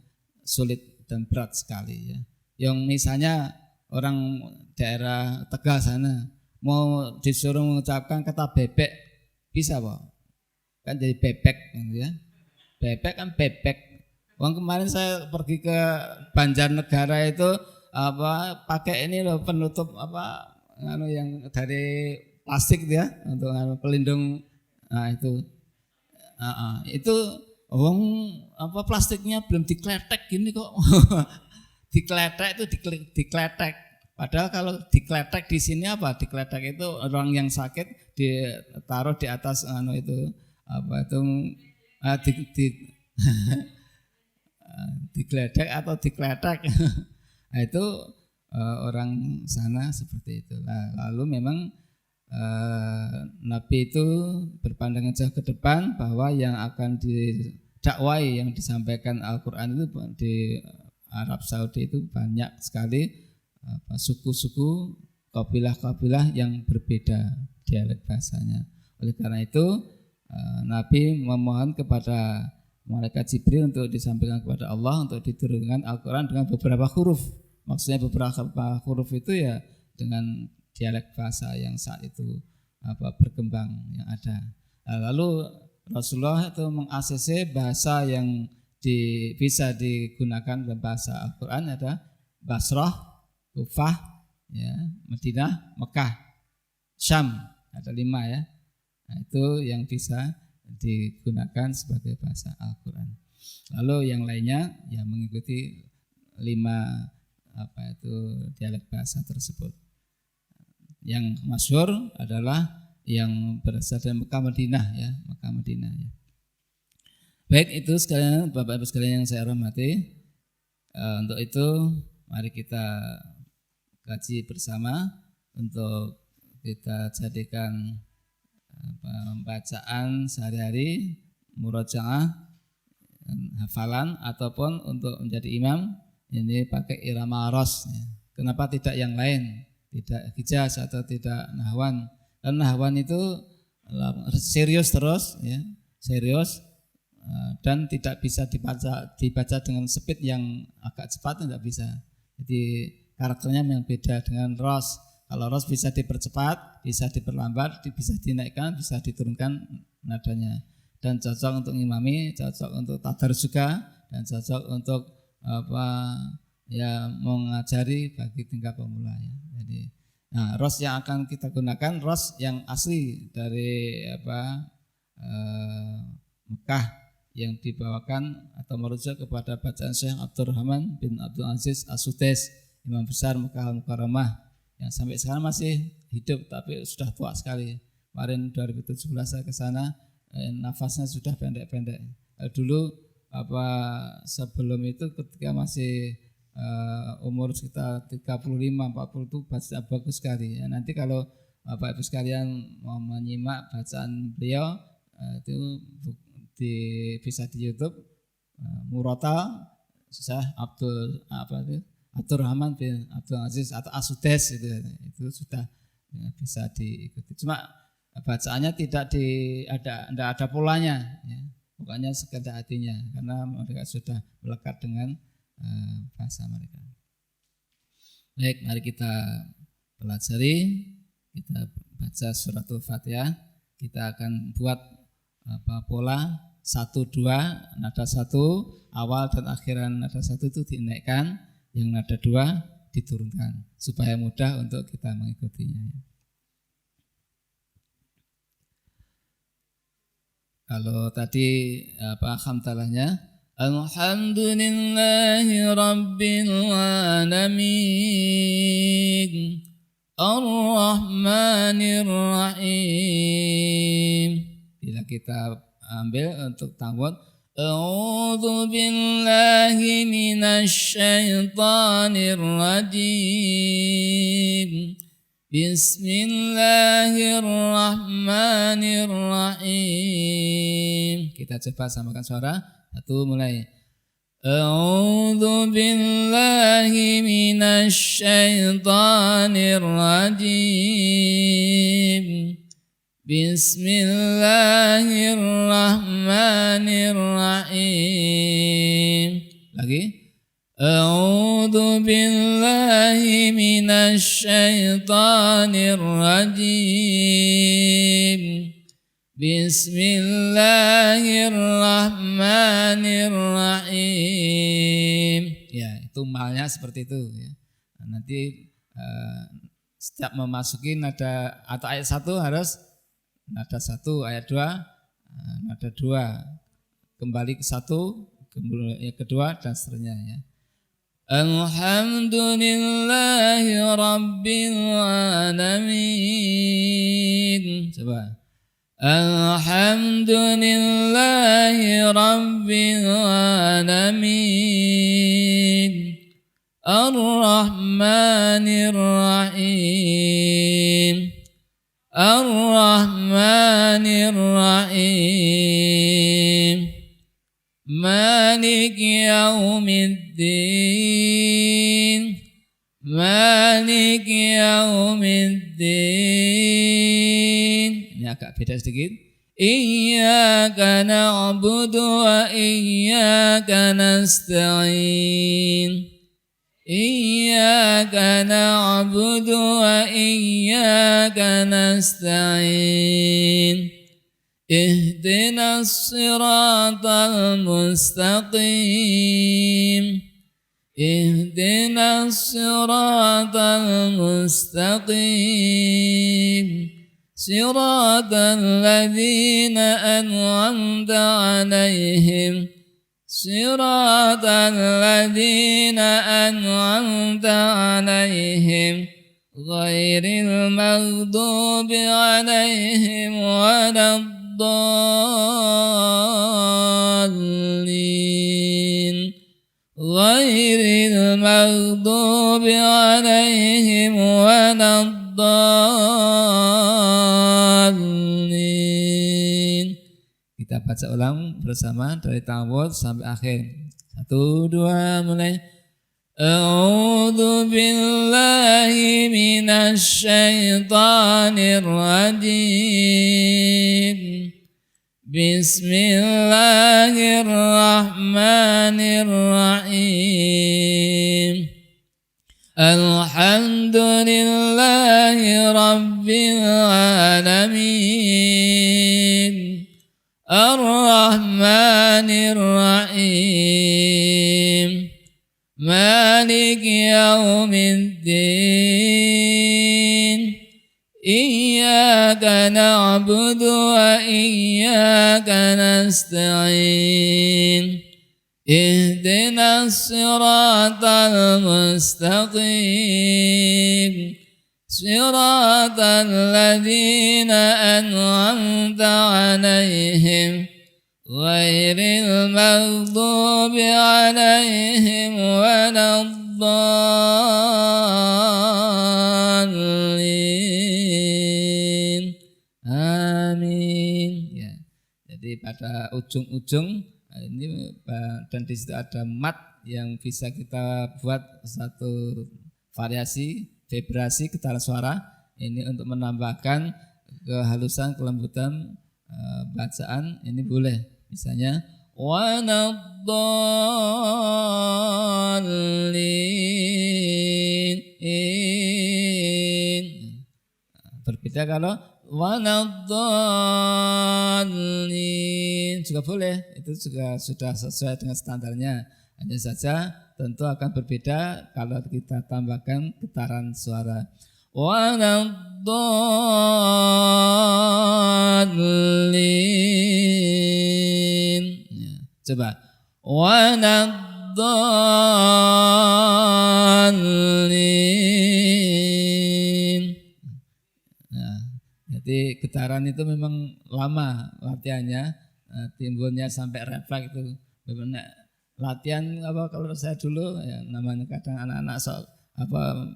S1: sulit dan berat sekali ya. Yang misalnya orang daerah Tegal sana mau disuruh mengucapkan kata bebek bisa Pak? Kan jadi bebek gitu ya. Bebek kan bebek. Kemarin saya pergi ke Banjarnegara itu pakai ini loh penutup yang dari plastik ya untuk pelindung. Nah itu plastiknya belum dikletek gini kok. Dikletek itu dikletek. Padahal kalau dikletek di sini dikletek itu orang yang sakit ditaruh di atas digledek atau dikletek. Nah, itu orang sana seperti itu. Lalu memang Nabi itu berpandangan jauh ke depan bahwa yang akan didakwai, yang disampaikan Al-Quran itu di Arab Saudi itu banyak sekali suku-suku, kabilah-kabilah yang berbeda dialek bahasanya. Oleh karena itu Nabi memohon kepada malaikat Jibril untuk disampaikan kepada Allah untuk diturunkan Al-Quran dengan beberapa huruf. Maksudnya beberapa huruf itu ya dengan dialek bahasa yang saat itu berkembang yang ada. Lalu Rasulullah itu meng-ACC bahasa yang bisa digunakan dalam bahasa Al-Quran ada Basrah, Kufah, ya, Madinah, Mekah, Syam, ada 5 ya. Nah, itu yang bisa digunakan sebagai bahasa Al-Quran. Lalu yang lainnya ya mengikuti 5 dialek bahasa tersebut. Yang masyhur adalah yang berasal dari Mekah Madinah ya, Mekah Madinah ya. Baik, itu sekalian Bapak Ibu sekalian yang saya hormati. Untuk itu mari kita kaji bersama untuk kita jadikan bacaan sehari-hari, murojaah, hafalan ataupun untuk menjadi imam ini pakai irama ros. Kenapa tidak yang lain? Tidak hijaz atau tidak nahwan? Karena nahwan itu serius terus, ya, serius dan tidak bisa dibaca dengan speed yang agak cepat, tidak bisa. Jadi karakternya yang beda dengan ros. Kalau ros bisa dipercepat, bisa diperlambat, bisa dinaikkan, bisa diturunkan nadanya. Dan cocok untuk ngimami, cocok untuk tadarus juga, dan cocok untuk mengajari bagi tingkat pemula ya. Jadi, ros yang akan kita gunakan ros yang asli dari Mekah yang dibawakan atau merujuk kepada bacaan Syekh Abdurrahman bin Abdul Aziz As-Sudais, Imam besar Mekah Al-Mukarramah yang sampai sekarang masih hidup tapi sudah tua sekali. Kemarin 2017 saya ke sana, nafasnya sudah pendek-pendek. Dulu sebelum itu ketika masih umur sekitar 35-40 itu baca bagus sekali ya. Nanti kalau Bapak Ibu sekalian mau menyimak bacaan beliau itu bisa di YouTube Murata Syekh Abdurrahman bin Abdul Aziz atau As-Sudais itu sudah bisa diikuti. Cuma bacaannya tidak ada polanya ya. Pokoknya sekedar hatinya karena mereka sudah melekat dengan bahasa mereka. Baik, mari kita pelajari, kita baca suratul Fatihah. Kita akan buat pola 1-2, nada 1 awal dan akhiran nada 1 itu dinaikkan, yang nada 2 diturunkan supaya mudah untuk kita mengikutinya. Kalau tadi hamdalahnya Alhamdulillahi Rabbil Alamin Ar-Rahmanir Rahim. Bila kita ambil untuk tawad, A'udzu billahi minasy syaithanir rajim. Bismillahirrahmanirrahim. Kita coba samakan suara. 1 mulai. A'udzu billahi minasy syaithanir rajim. Bismillahirrahmanirrahim. Lagi. A'udzu billahi minasy syaithanir rajim. Bismillahirrahmanirrahim. Ya, itu malnya seperti itu ya. Nah, nanti setiap memasuki nada atau ayat 1 harus nada 1, ayat 2 nada 2. Kembali ke 1, kemudian kedua dan seterusnya ya. Alhamdulillahi rabbil alamin. Coba. Alhamdulillahi rabbil alamin. Ar-Rahmanir Rahim. Ar-Rahmanir Rahim. Malik yaumiddin. Malik yaumiddin. Ini agak beda sedikit. Iyyaka na'budu wa iyyaka nasta'in. Iyyaka na'budu wa iyyaka nasta'in. Ihdinas siratal mustaqim. Ihdinas siratal mustaqim. Siratal ladzina an'amta 'alaihim. Siratal ladzina an'amta 'alaihim. Ghairil maghdubi 'alaihim waladdallin. Ghairil maghdubi 'alaihim waladdallin. Kita baca ulang bersama dari ta'awudz sampai akhir. 1, 2, mulai. A'udzu billahi minasy syaithanir rajim. Bismillahirrahmanirrahim. Alhamdulillahi rabbil alamin. Ar-Rahmanir Rahim. Malik yaumiddin. Iyyaka na'budu wa iyyaka nasta'in. Ihdinas siratal mustaqim. Siratal ladzina an'amta 'alaihim. Ghairil maghdubi 'alaihim waladdallin. Amin. Ya. Jadi pada ujung-ujung ini dan di situ ada mat yang bisa kita buat satu variasi vibrasi getaran suara ini untuk menambahkan kehalusan kelembutan bacaan ini boleh. Misalnya waladdallin. Berbeda kalau waladdallin juga boleh. Itu juga sudah sesuai dengan standarnya. Hanya saja tentu akan berbeda kalau kita tambahkan getaran suara. Waladdallin. Coba. Waladdallin. Nah, jadi getaran itu memang lama latihannya, timbulnya sampai refleks itu. Memang latihan apa kalau saya dulu ya namanya kadang anak-anak sok apa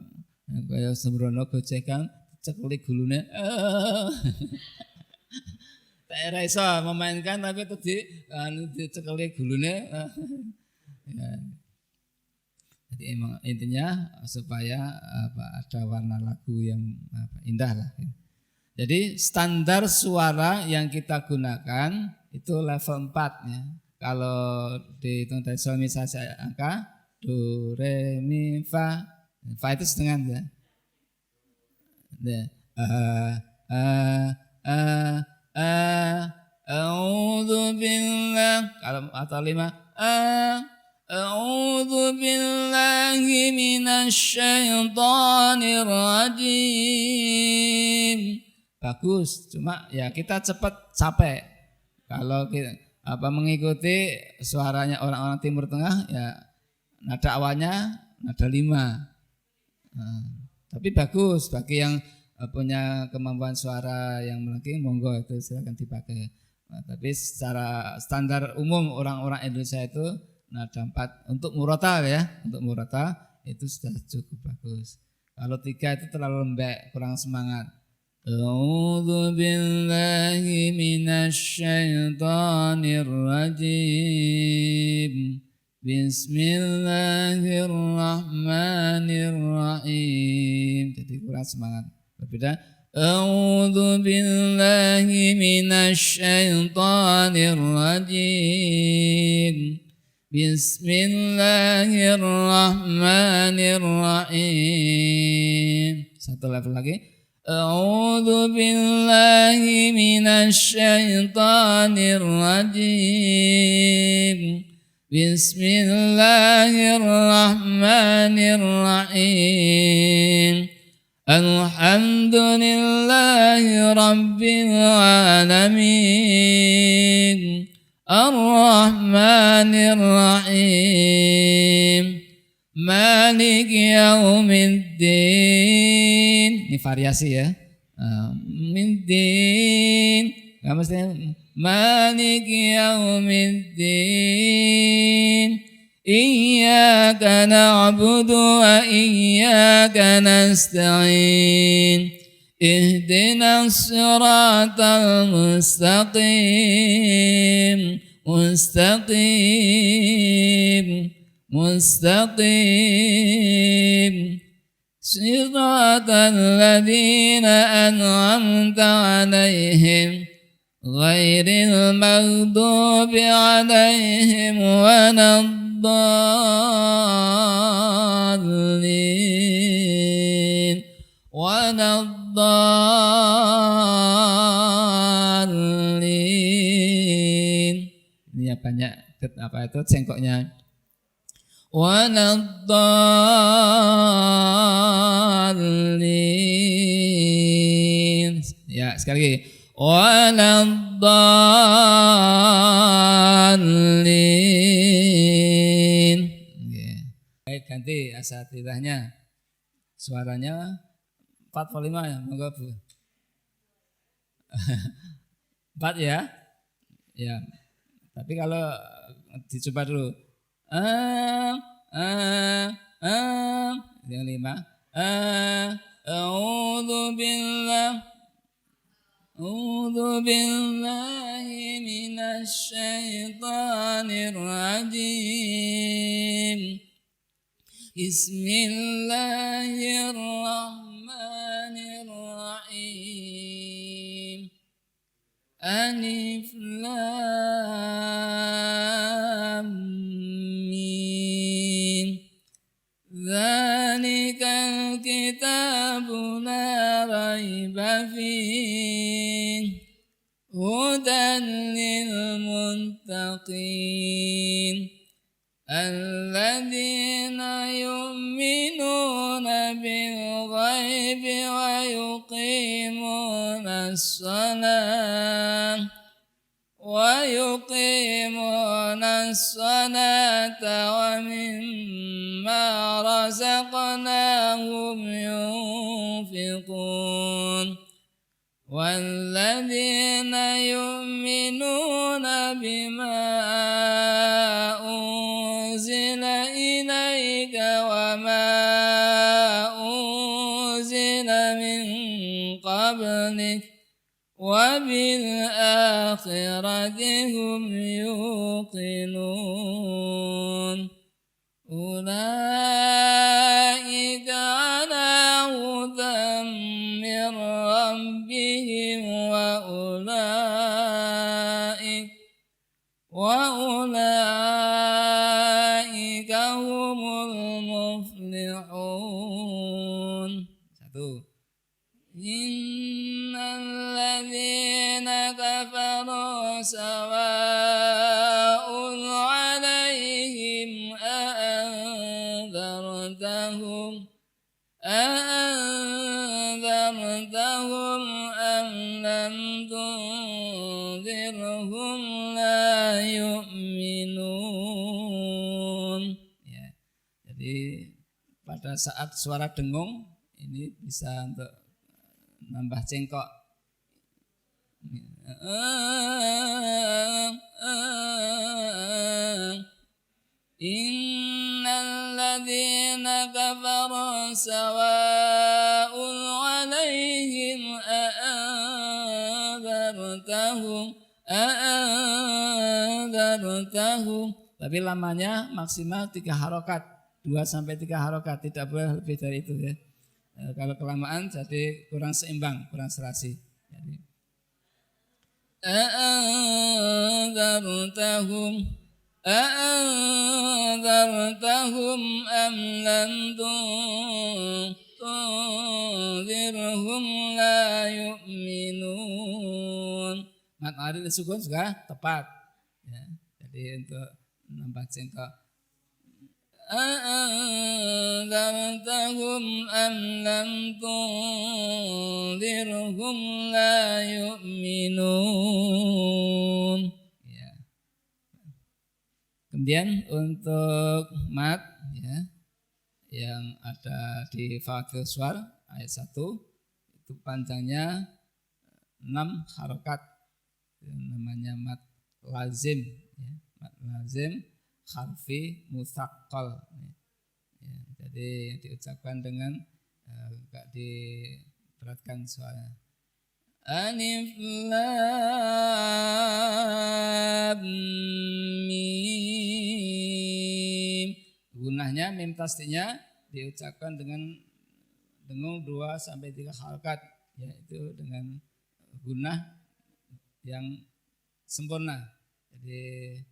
S1: kayak sembrono gocekan ceklik gulune. Tak iso memainkan tapi itu dicekeli gulune. Ya. Jadi emang intinya supaya ada warna lagu yang indah lah. Jadi standar suara yang kita gunakan itu level 4 ya. Kalau dihitung dari sol mi sa angka do re mi fa. Fa itu setengah ya. A'udzu billah kalau atau 5 A'udzu billahi minasyaitonir rajim. Bagus, cuma ya kita cepat capek. Kalau kita mengikuti suaranya orang-orang Timur Tengah ya nada awalnya nada 5. Tapi bagus bagi yang punya kemampuan suara yang melengking monggo itu silakan dipakai. Tapi secara standar umum orang-orang Indonesia itu nada 4 untuk murotal ya, untuk murotal itu sudah cukup bagus. Kalau 3 itu terlalu lembek, kurang semangat. A'udzu billahi minasyaitonir rajim. Bismillahirrahmanirrahim. Jadi kurang semangat. Berbeda. A'udzu billahi minasyaitonir rajim. Bismillahirrahmanirrahim. Satu level lagi. A'udzu billahi minasyaitonir rajim. Bismillahirrahmanirrahim. Alhamdulillahi rabbil alamin. Ar-Rahmanir Rahim. Maliki yaumiddin. Ini variasi ya. Middin. Enggak mesti Maliki yaumiddin. Iyyaka na'budu wa iyyaka nasta'in. Ihdinas siratal mustaqim. Mustaqim. Siratal ladzina an'amta 'alaihim ghairil maghdubi 'alaihim waladdallin. Ini ya banyak cengkoknya. Waladdallin. Ya, sekali lagi. Waladdallin. Baik, ganti asatidahnya. Suaranya 4/5 ya, monggo Bu. 4 ya. Ya. Tapi kalau dicoba dulu. Yang 5. A'udzu billahi minasyaitonir rajim. Bismillahirrahmanirrahim. Alif lam mim. Dzalikal kitabu la raiba fihi hudan lil muttaqin. Alladzina yu'minuna bil ghaibi wa yuqimuna as-salata wa mimma razaqnahum yunfiqun. Walladzina yu'minuna bima unzila ilaika wa ma unzila min qablik wa bil akhirati hum yuqinun. Ulaika ala hudan min rabbihim ulaika humul muflihun. Satu. Innal ladzina kafaru sawa'un 'alaihim أأنذرتهم أم لم تنذرهم لا يؤمنون. Ya, jadi pada saat suara dengung ini bisa untuk nambah cengkok. Innal ladzina kafaru sawa'un 'alaihim a'andzartahum. Tapi lamanya maksimal 3 harokat, 2 sampai 3 harokat, tidak boleh lebih dari itu ya. Kalau kelamaan jadi kurang seimbang, kurang serasi. Jadi أأنذرتهم أم لم تنذرهم لا يؤمنون. Mat aril sukun juga tepat ya. Jadi untuk nambah cengkok أأنذرتهم أم لم تنذرهم لا يؤمنون. Kemudian untuk mat ya, yang ada di Fawaidul Suwar ayat 1 itu panjangnya 6 harokat, namanya mat lazim ya, mat lazim harfi mutsaqqal ya, jadi diucapkan dengan enggak diberatkan suaranya. Alif lam mim. Gunahnya mim tasdiknya diucapkan dengan dengung 2 sampai 3 harakat, yaitu dengan gunah yang sempurna. Jadi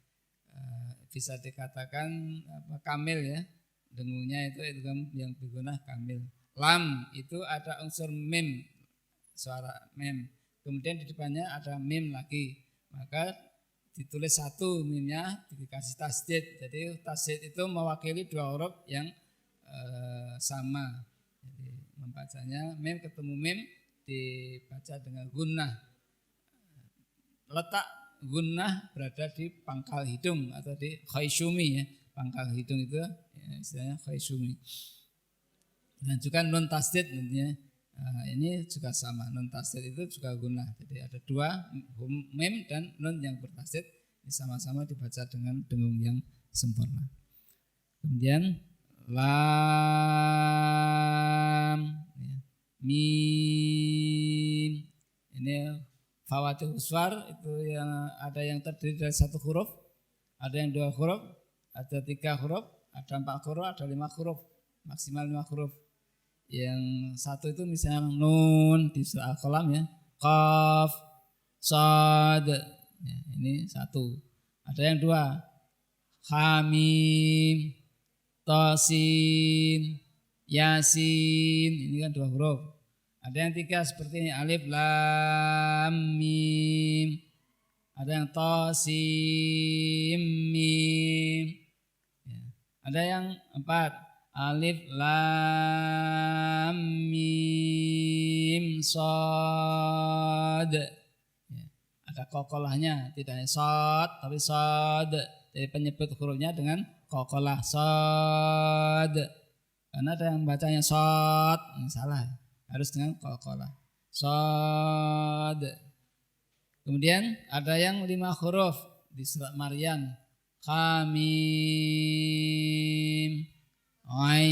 S1: bisa dikatakan kamil ya. Dengungnya itu yang bergunah kamil. Lam itu ada unsur mim, suara mim. Kemudian di depannya ada mim lagi. Maka ditulis 1 mimnya dikasih tasdid. Jadi tasdid itu mewakili 2 huruf yang sama. Jadi membacanya mim ketemu mim dibaca dengan gunnah. Letak gunnah berada di pangkal hidung atau di khayshumi ya. Pangkal hidung itu ya, istilahnya khayshumi. Dan juga nun tasdid nantinya. Ini juga sama, nun tasdid itu juga gunnah. Jadi ada 2 mim dan nun yang bertasdid, ini sama-sama dibaca dengan dengung yang sempurna. Kemudian lam ya, mim. Ini Fawaidul Suwar itu yang ada yang terdiri dari 1 huruf, ada yang 2 huruf, ada 3 huruf, ada 4 huruf, ada 5 huruf, maksimal 5 huruf. Yang 1 itu misalnya nun di surah Al-Qalam ya, qaf, shad ya, ini 1. Ada yang 2 hamim, tasin, yasin, ini kan 2 huruf. Ada yang 3 seperti ini, alif lam mim. Ada yang tasim mim ya. Ada yang 4 alif lam mim shad ya. Ada kokolahnya, tidak hanya shad tapi shad. Jadi penyebut hurufnya dengan kokolah shad. Karena ada yang bacanya shad, salah, harus dengan kokolah shad. Kemudian ada yang 5 huruf di surat Maryam, hamim, ain,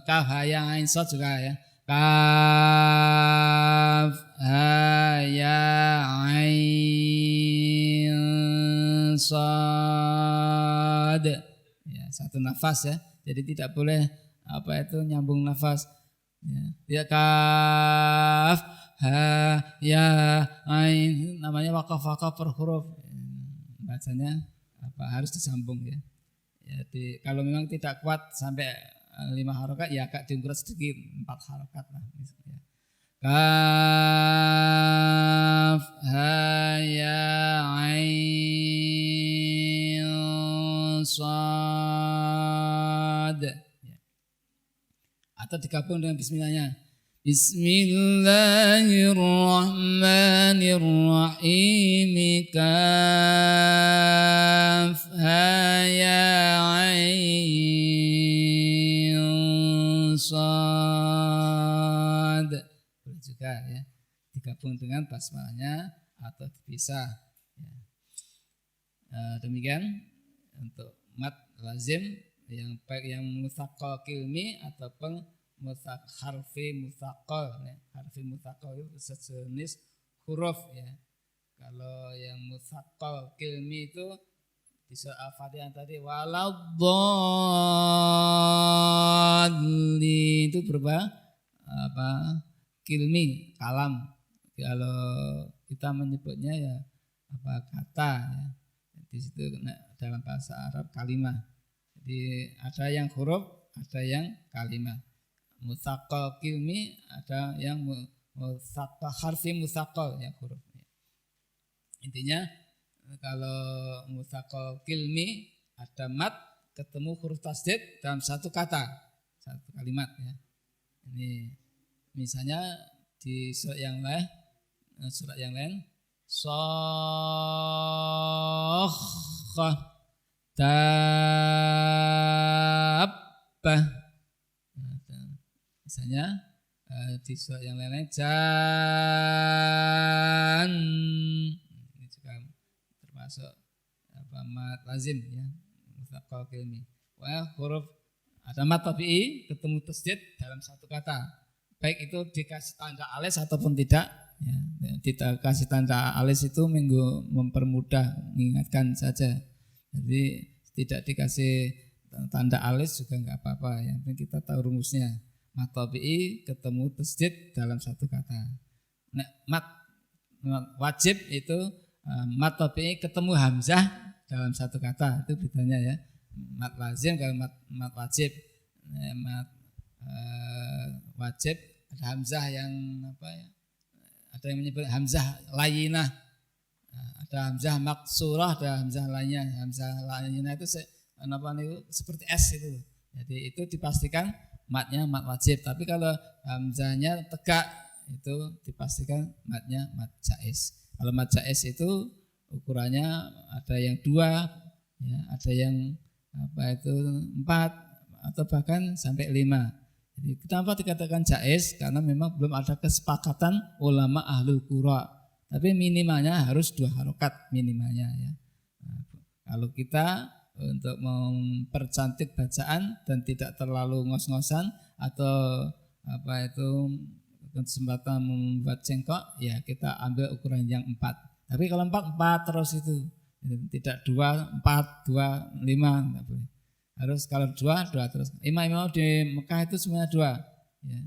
S1: kaf ya ain sad juga ya, kaf ya ain sad ya, 1 nafas ya. Jadi tidak boleh nyambung nafas ya. Tidak kaf ha, ya, ain, namanya wakaf per huruf. Bacanya harus disambung ya. Jadi kalau memang tidak kuat sampai 5 harokat ya agak diungkrat sedikit 4 harokat lah misalnya. Kaf ha ya ain sad. Atau digabung dengan bismillahnya. Bismillahirrahmanirrahim. Kaf ha ya ain sad. Boleh juga ya, digabung dengan basmalahnya atau dipisah ya. Demikian untuk mad lazim yang baik yang mutsaqal kilmi ataupun harfi mutsaqal ya. Harfi mutsaqal itu sejenis huruf ya. Kalau yang mutsaqal kilmi itu di surah Al-Fatihah tadi waladhdallin itu berubah kilmi kalam. Kalau kita menyebutnya ya kata ya. Di situ dalam bahasa Arab kalimah. Jadi ada yang huruf, ada yang kalimah. Mutsaqal kilmi, ada yang mutsaqal harfi mutsaqal yang huruf. Intinya kalau mutsaqal kilmi ada mad ketemu huruf tasdid dalam satu kata, satu kalimat ya. Ini misalnya di surat yang lain Shakhah Dabbah. Misalnya di surat yang lain Jan. Ini juga termasuk mad lazim ya, mutsaqal kilmi. Wah, huruf ada mad tabi'i ketemu tasdid dalam satu kata. Baik itu dikasih tanda alis ataupun tidak ya. Tidak kasih tanda alis itu mempermudah mengingatkan saja. Jadi tidak dikasih tanda alis juga enggak apa-apa, yang penting kita tahu rumusnya. Mad tabi'i ketemu tasdid dalam satu kata. Nah, mad wajib itu mad tabi'i ketemu hamzah dalam satu kata, itu bedanya ya. Mad lazim kalau mad wajib. Mad wajib ada hamzah yang ada yang menyebut hamzah layinah, ada hamzah maksurah, ada hamzah lainnya. Hamzah layinah itu seperti S itu. Jadi itu dipastikan madnya mad wajib. Tapi kalau hamzahnya tegak itu dipastikan madnya mad jaiz. Kalau mad jaiz itu ukurannya ada yang 2, ya, ada yang 4 atau bahkan sampai 5. Jadi kenapa dikatakan jaiz? Karena memang belum ada kesepakatan ulama ahlul qura. Tapi minimalnya harus 2 harokat minimalnya ya. Nah, kalau kita untuk mempercantik bacaan dan tidak terlalu ngos-ngosan atau kesempatan membuat cengkok, ya kita ambil ukuran yang 4. Tapi kalau 4 terus itu, tidak 2, 4, 2, 5 enggak boleh. Harus kalau 2 terus. Imam di Mekah itu semuanya 2 ya.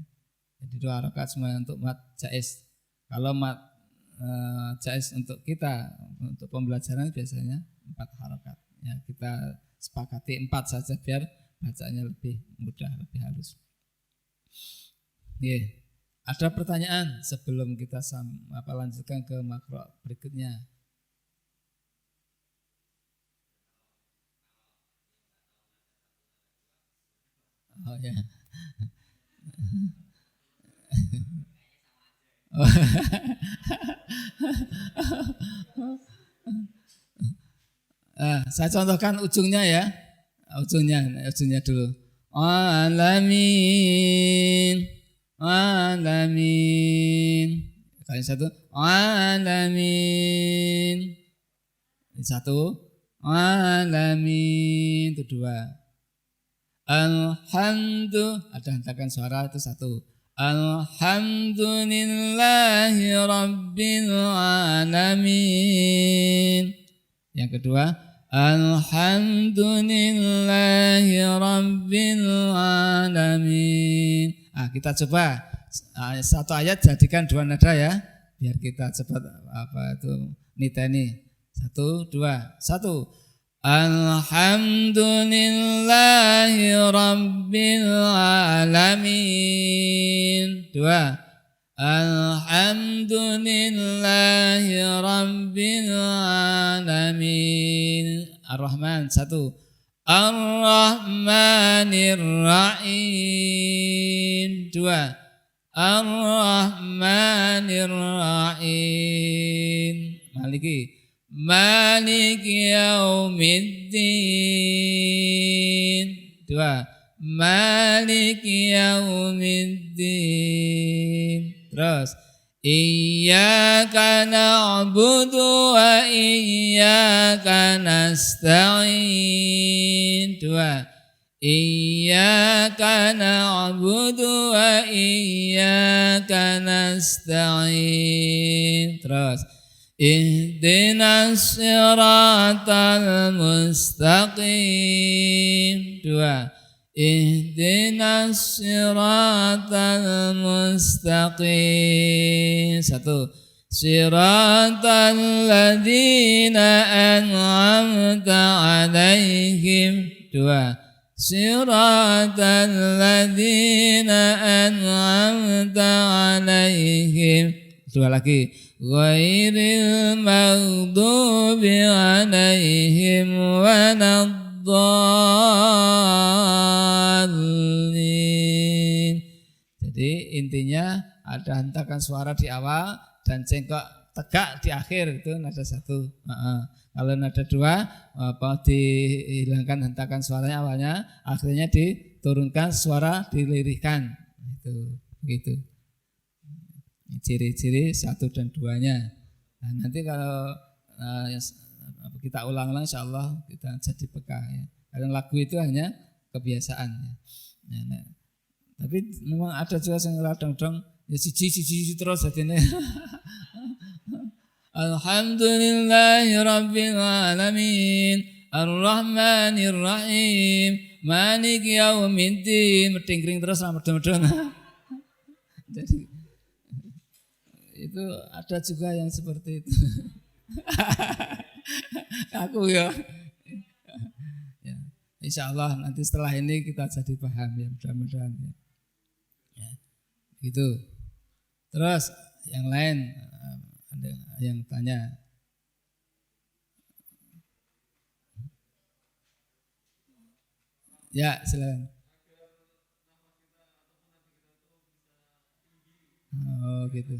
S1: Jadi 2 rakaat semuanya untuk mad jaiz. Kalau mad jaiz untuk kita untuk pembelajaran biasanya 4 harakat. Ya, kita sepakati 4 saja biar bacanya lebih mudah, lebih halus. Oke. Ada pertanyaan sebelum kita lanjutkan ke makro berikutnya? Oh ya. Saya contohkan ujungnya ya. Ujungnya dulu. Alamin. Kali satu. Alamin. Satu. Alamin. Itu 2. Ada hentakan suara itu 1. Alhamdulillahi Rabbil Alamin. Yang kedua, Alhamdulillahi Rabbil Alamin. Kita coba satu ayat jadikan 2 nada ya, biar kita cepat niteni. 1, 2, 1. Alhamdulillahi Rabbil Alamin. 2. Alhamdulillahi Rabbil Alamin. Ar-Rahman. 1. Ar-Rahmanir Rahim. 2. Ar-Rahmanir Rahim. Maliki Yaumiddin. 2. Maliki Yaumiddin. Terus Iyyaka na'budu wa iyyaka nasta'in. 2. Iyyaka na'budu wa iyyaka nasta'in. Terus Ihdinas siratal mustaqim. 2. Ihdinas siratal mustaqim. 1. Siratal ladzina an'amta 'alaihim. 2. Siratal ladzina an'amta 'alaihim. 2 lagi. Ghairil maghdubi 'alaihim waladdallin. Jadi intinya ada hentakan suara di awal dan cengkok tegak di akhir, itu nada 1. Kalau nada 2 dihilangkan hentakan suaranya awalnya, akhirnya diturunkan suara dilirihkan. Itu begitu. Ciri-ciri 1 dan 2-nya. Nah, nanti kalau kita ulang-ulang insyaallah kita jadi peka ya. Karena lagu itu hanya kebiasaan ya. Nah, tapi memang ada juga yang kadang-kadang ya siji terus jadinya. Alhamdulillahi Rabbil Alamin Ar-Rahmanir Rahim Maliki Yaumiddin. Meding-kering terus sama medeng-medeng. Jadi itu ada juga yang seperti itu. Aku ya. Insya Allah nanti setelah ini kita jadi paham ya, mudah-mudahan ya. Gitu. Terus yang lain ada yang tanya. Ya, silakan. Oh, gitu.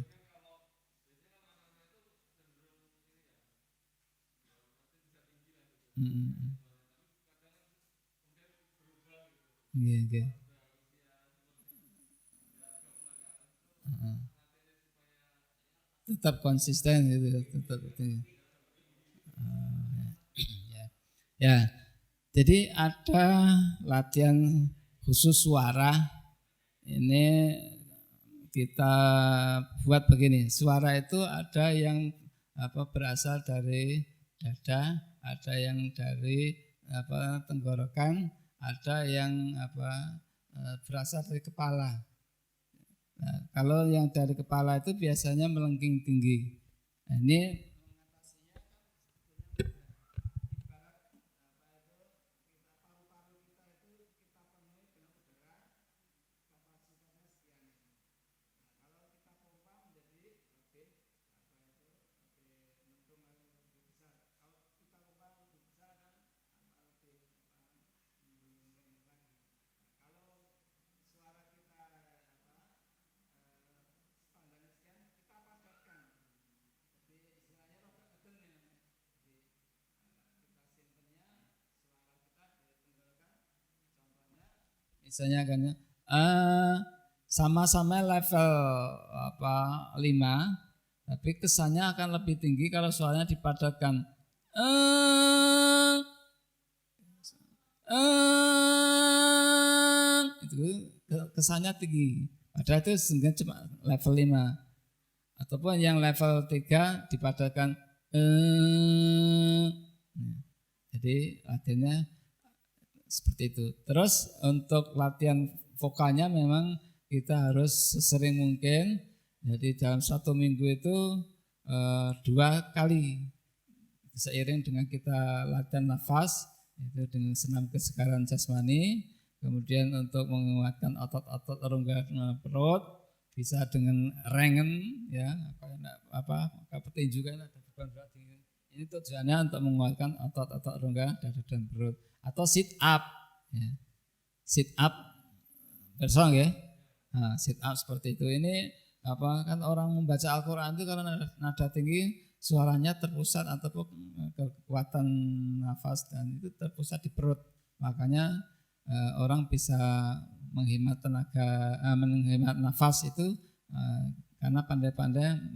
S1: Nggih. Tetap konsisten gitu, tetap itu. Ya. Jadi ada latihan khusus suara. Ini kita buat begini. Suara itu ada yang berasal dari dada, ada yang dari tenggorokan, ada yang berasal dari kepala. Nah, kalau yang dari kepala itu biasanya melengking tinggi. Nah, ini misalnya kan sama-sama level 5, tapi kesannya akan lebih tinggi kalau suaranya dipadatkan. Itu kesannya tinggi. Padahal itu sebenarnya cuma level 5. Ataupun yang level 3 dipadatkan. Jadi latihannya seperti itu. Terus untuk latihan vokalnya memang kita harus sesering mungkin. Jadi dalam 1 minggu itu 2 kali seiring dengan kita latihan nafas itu dengan senam kesegaran jasmani, kemudian untuk menguatkan otot-otot rongga perut bisa dengan rengen ya petinju kan ada beban berat ini tujuannya untuk menguatkan otot-otot rongga dada dan perut atau sit up ya. Sit up bersong ya. Nah, sit up seperti itu ini kan orang membaca Al-Qur'an itu kalau nada tinggi suaranya terpusat ataupun kekuatan nafas dan itu terpusat di perut. Makanya orang bisa menghemat tenaga, menghemat nafas itu karena pandai-pandai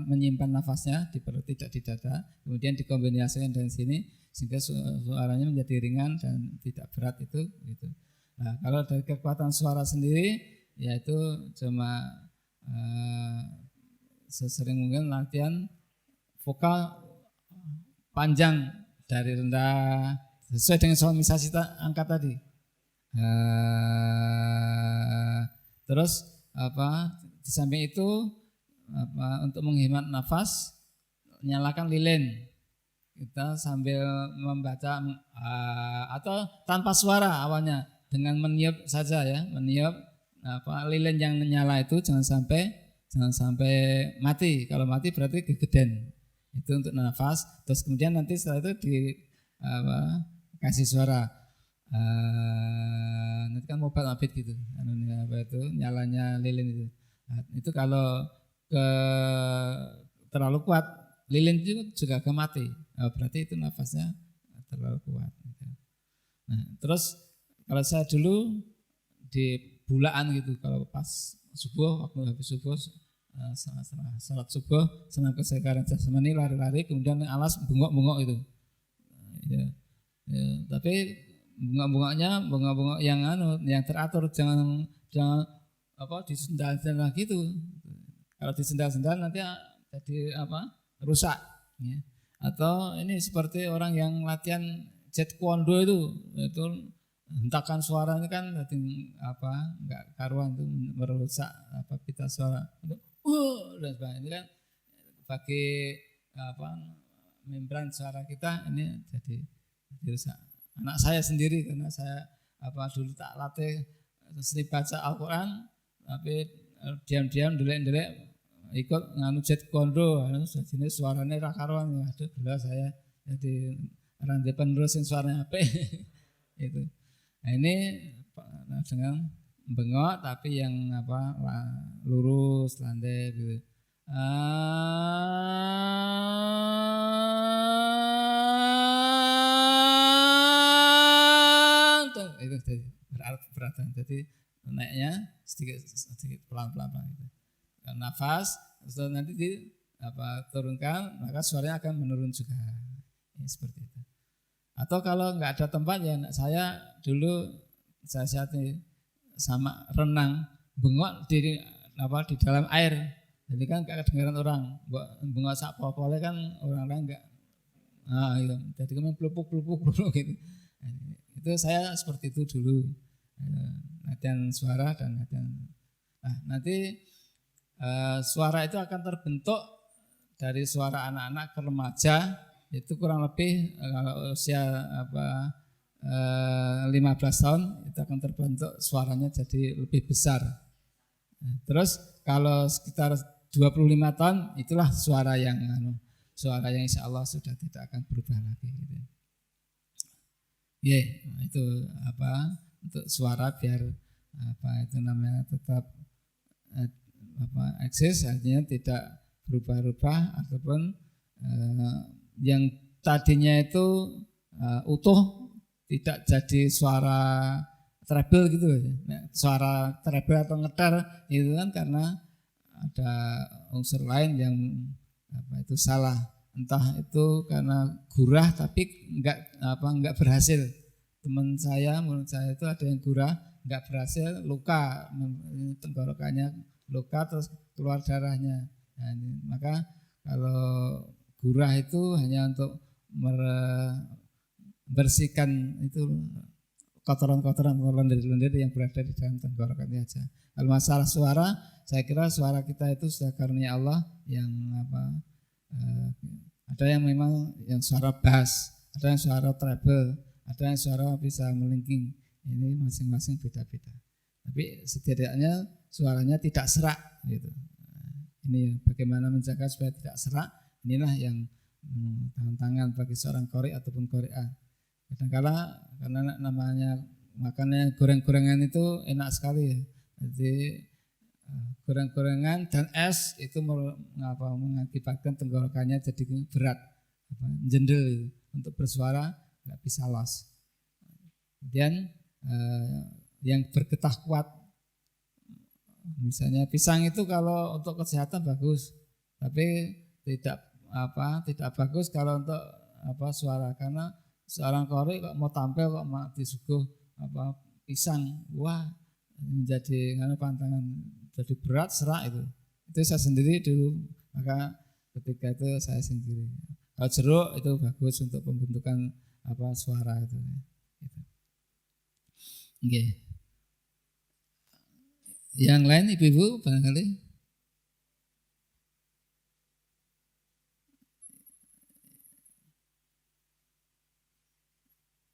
S1: menyimpan nafasnya di perut tidak di dada, kemudian dikombinasikan dengan sini sehingga suaranya menjadi ringan dan tidak berat itu gitu. Nah, kalau dari kekuatan suara sendiri yaitu cuma sesering mungkin latihan vokal panjang dari rendah sesuai dengan solmisasi angka tadi. Terus di samping itu untuk menghemat nafas nyalakan lilin. Kita sambil membaca atau tanpa suara awalnya dengan meniup saja ya, meniup lilin yang nyala itu jangan sampai mati. Kalau mati berarti gegeden. Itu untuk nafas. Terus kemudian nanti setelah itu kasih suara. Nanti kan mobile abit gitu. Itu nyalanya lilin itu. Nah, itu kalau terlalu kuat lilin itu juga akan mati. Berarti itu nafasnya terlalu kuat. Nah, terus kalau saya dulu di bulaan gitu kalau pas subuh waktu habis subuh salat subuh senam kesegaran jasmani lari-lari kemudian alas bengok-bengok itu ya, tapi bengok-bengok yang teratur jangan disendal-sendal gitu. Kalau disendal-sendal nanti jadi rusak ya. Atau ini seperti orang yang latihan jet kondo itu hentakan suaranya kan enggak karuan itu merusak pita suara dan sebagainya. Ini kan bagi membran suara kita ini jadi rusak. Anak saya sendiri karena saya dulu tak latih seni baca Al-Qur'an tapi diam-diam ndelek-ndelek ikut nganu jet kondo jadi suaranya ra karuan aduh gila saya jadi rantai penerus yang suaranya apik itu. Nah ini dengan bengok tapi yang lurus landai gitu. Itu jadi berarti jadi naiknya sedikit pelan-pelan gitu. Nafas terus nanti turunkan maka suaranya akan menurun juga. Ini seperti itu. Atau kalau enggak ada tempat ya saya dulu saya sama renang bengok di dalam air. Jadi kan enggak kedengaran orang. Bengok sak pol-pole kan orang lain enggak. Gitu. Jadi kan pelupuk gitu. Itu saya seperti itu dulu. Latihan suara dan latihan. Nah, nanti suara itu akan terbentuk dari suara anak-anak ke remaja itu kurang lebih kalau usia 15 tahun itu akan terbentuk suaranya jadi lebih besar. Terus kalau sekitar 25 tahun itulah suara yang insya Allah sudah tidak akan berubah lagi gitu. Itu untuk suara biar itu namanya tetap eksis artinya tidak berubah-ubah ataupun yang tadinya itu utuh tidak jadi suara treble gitu ya. Suara treble atau ngetar itu kan karena ada unsur lain yang itu salah. Entah itu karena gurah tapi enggak berhasil. Teman saya menurut saya itu ada yang gurah enggak berhasil luka tenggorokannya luka terus keluar darahnya. Nah, maka kalau gurah itu hanya untuk membersihkan itu
S2: kotoran-kotoran lendir-lendir yang berada di dalam tenggorokan aja. Kalau masalah suara, saya kira suara kita itu sudah karunia Allah yang ada yang memang yang suara bass, ada yang suara treble, ada yang suara bisa melengking. Ini masing-masing beda-beda. Tapi setidaknya suaranya tidak serak gitu. Ini bagaimana menjaga supaya tidak serak. Inilah yang tantangan bagi seorang qori ataupun qori'ah. Kadang-kala karena namanya makannya goreng-gorengan itu enak sekali ya. Jadi goreng-gorengan dan es itu mengakibatkan tenggorokannya jadi berat, jendel untuk bersuara nggak bisa los. Kemudian yang bergetah kuat, misalnya pisang itu kalau untuk kesehatan bagus, tapi tidak bagus kalau untuk suara, karena seorang qori kok mau tampil kok disuguh pisang, wah menjadi pantangan, jadi berat, serak itu saya sendiri dulu, maka ketika itu saya sendiri. Kalau jeruk itu bagus untuk pembentukan suara itu. Oke. Yang lain ibu-ibu barangkali?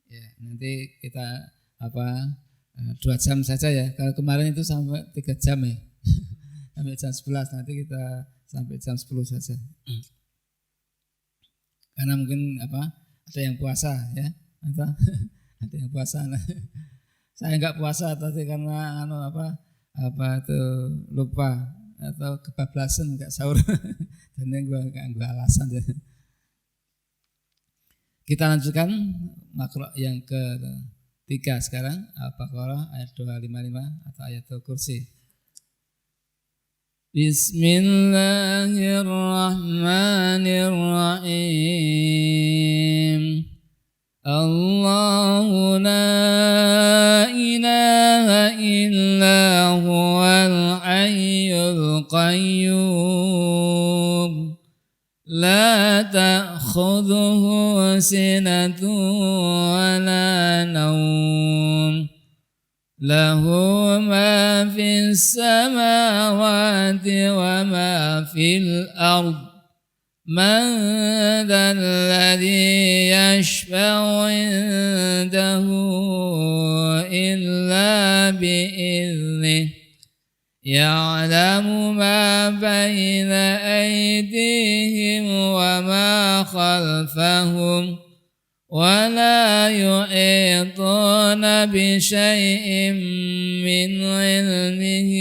S2: Ya, nanti kita 2 jam saja ya. Kalau kemarin itu sampai 3 jam ya. Sampai jam 11, nanti kita sampai jam 10 saja. Karena mungkin ada yang puasa ya. Atau ada yang puasa. Nah, saya enggak puasa tapi karena itu lupa atau kebablasan enggak sahur. Dan gua alasan ya. Kita lanjutkan makro yang ke-3 sekarang, Al-Baqarah ayat 255 atau ayatul kursi. Bismillahirrahmanirrahim. Allahu la ilaha illa huwal hayyul qayyum. La ta'khudhuhu sinatun wa la nawm. Lahu ma fis samawati wa ma fil ard. Man dhal ladzi yashfa'u 'indahu illa bi'idhnihi. يعلم ما بين أيديهم وما خلفهم ولا يحيطون بشيء من علمه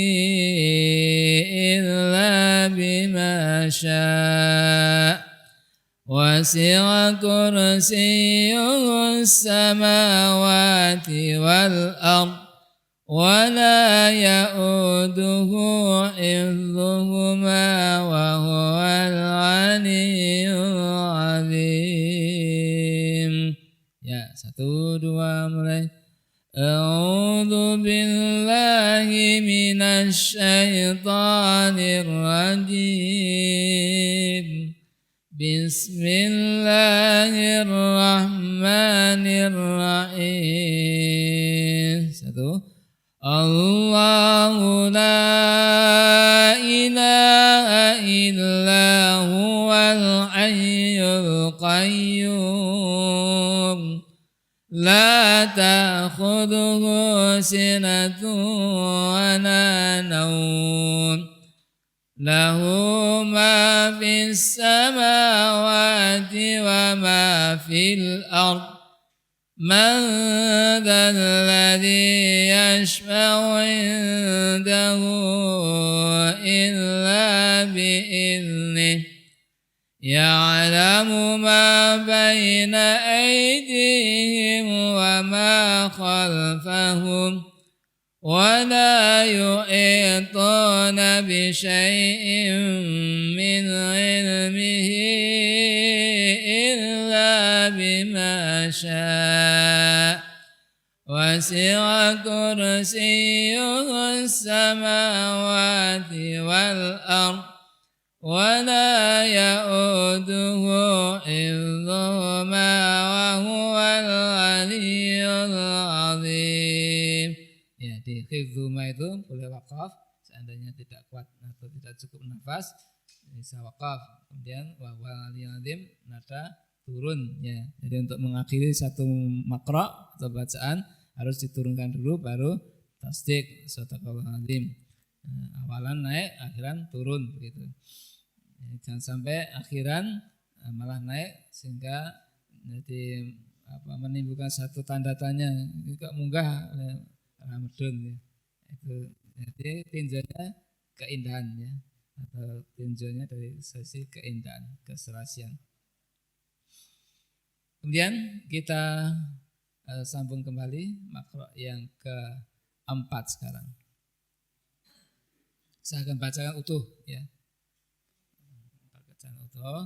S2: إلا بما شاء وسع كرسيه السماوات والأرض ولا يؤوده حفظهما وهو العلي العظيم. Ya, 1, 2 mulai. A'udzu billahi minasy syaithanir rajim. Bismillahirrahmanirrahim. 1. Allahu la ilaha illa huwal hayyul qayyum. La ta'khudhuhu sinatun wa la nawm. Lahu ma fis samawati wa ma fil ard. Man dhal ladzi yashfa'u 'indahu illa bi'idhnihi. Ya'lamu ma baina aydihim wa ma khalfahum wa la yuhituna bi syai'in min 'ilmihi illa bima syaa' wasi'a kursiyyuhu as-samawati wal ardh wa la ya'uduhu hifdhuhuma wa huwal 'aliyyul 'azim. hifdzuma itu boleh wakaf, seandainya tidak kuat atau tidak cukup nafas bisa wakaf. Kemudian wa waliyil azim nada turun ya. Jadi untuk mengakhiri satu makro atau bacaan harus diturunkan dulu baru tasdik sadaqallahul azim. Awalan naik, akhiran turun begitu. Jangan sampai akhiran malah naik sehingga jadi menimbulkan satu tanda tanya, ini kok munggah Ramadan ya. Itu jadi tinjaunya keindahan ya, atau tinjaunya dari sisi keindahan, keserasian. Kemudian kita sambung kembali makro yang keempat sekarang. Saya akan bacakan utuh ya. Bacaan utuh.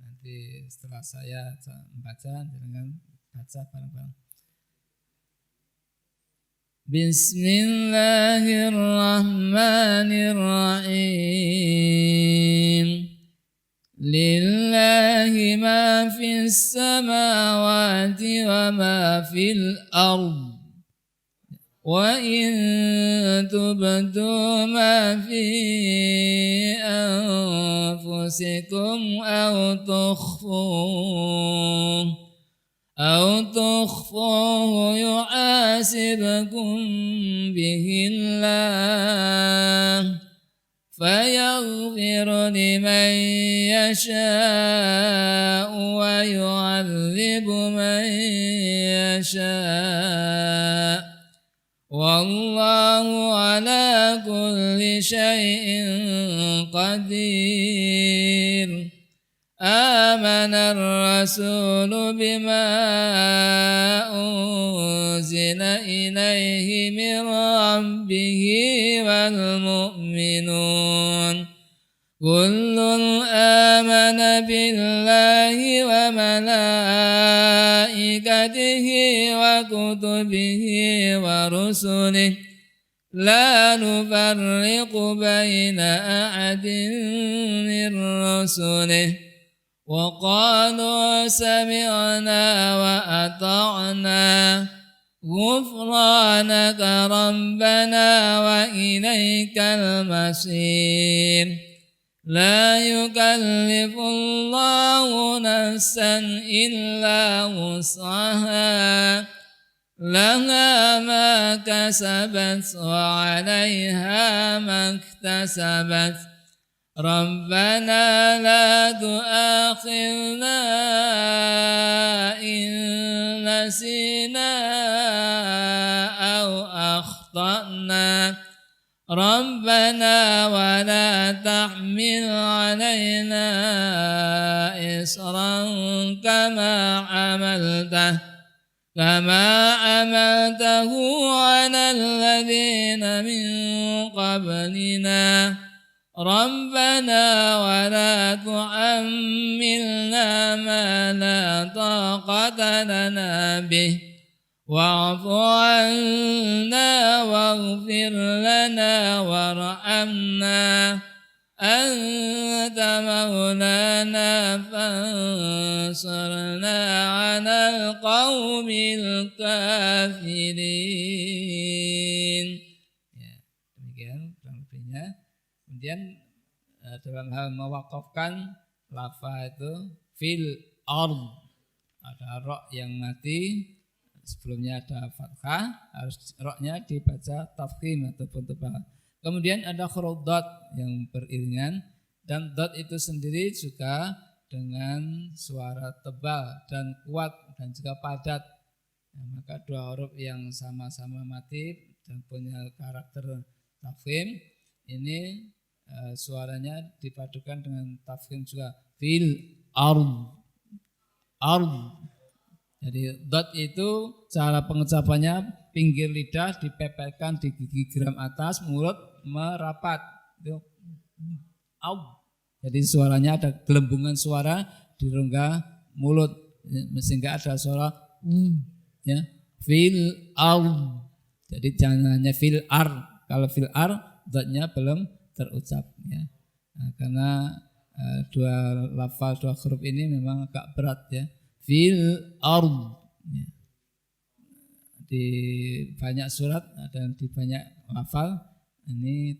S2: Nanti setelah saya membaca dengan baca bareng-bareng. Bismillahirrahmanirrahim. Lillahi ma fis samawati wa ma fil ardh. وَإِن تُبْدُوا مَا فِي أَنفُسِكُمْ أَوْ تُخْفُوهُ يُحَاسِبْكُم بِهِ اللَّهُ فَيَغْفِرُ لِمَن يَشَاءُ وَيُعَذِّبُ مَن يَشَاءُ وَاللَّهُ عَلَى كُلِّ شَيْءٍ قَدِيرٌ آمَنَ الرَّسُولُ بِمَا أُنزِلَ إِلَيْهِ مِنْ رَبِّهِ وَالْمُؤْمِنُونَ كُلٌّ آمَنَ بِاللَّهِ وَمَلَائِكَتِهِ وَكُتُبِهِ وَرُسُلِهِ لَا نُفَرِّقُ بَيْنَ أَحَدٍ مِّن رُّسُلِهِ وَقَالُوا سَمِعْنَا وَأَطَعْنَا غُفْرَانَكَ رَبَّنَا وَإِلَيْكَ الْمَصِيرُ لا يكلف الله نفسا إلا وسعها لها ما كسبت وعليها ما اكتسبت ربنا لا تؤاخذنا إن نسينا أو أخطأنا ربنا ولا تحمل علينا إصرا كما عملته على الذين من قبلنا ربنا ولا تحملنا ما لا طاقة لنا به واعف عنا واغفر لنا وارحمنا أنت مولانا فانصرنا على القوم الكافرين. Ya, demikian kurang lebihnya. Kemudian dalam hal mewakafkan lafaz itu fil ard, ada ra yang mati. Sebelumnya ada fathah, harus roknya dibaca tafkhim ataupun tebal. Kemudian ada huruf dot yang beriringan, dan dot itu sendiri juga dengan suara tebal dan kuat dan juga padat. Maka dua huruf yang sama-sama mati dan punya karakter tafkhim ini suaranya dipadukan dengan tafkhim juga fil ard. Jadi dot itu cara pengucapannya pinggir lidah dipepetkan di gigi geram atas, mulut merapat. Itu Jadi suaranya ada gelembungan suara di rongga mulut sehingga ada suara ya, fil ard. Jadi jangan hanya fil ar. Kalau fil ar dotnya belum terucap ya. Nah, karena dua lafal dua huruf ini memang agak berat ya. Fil ard. di banyak surat dan di banyak lafal. Ini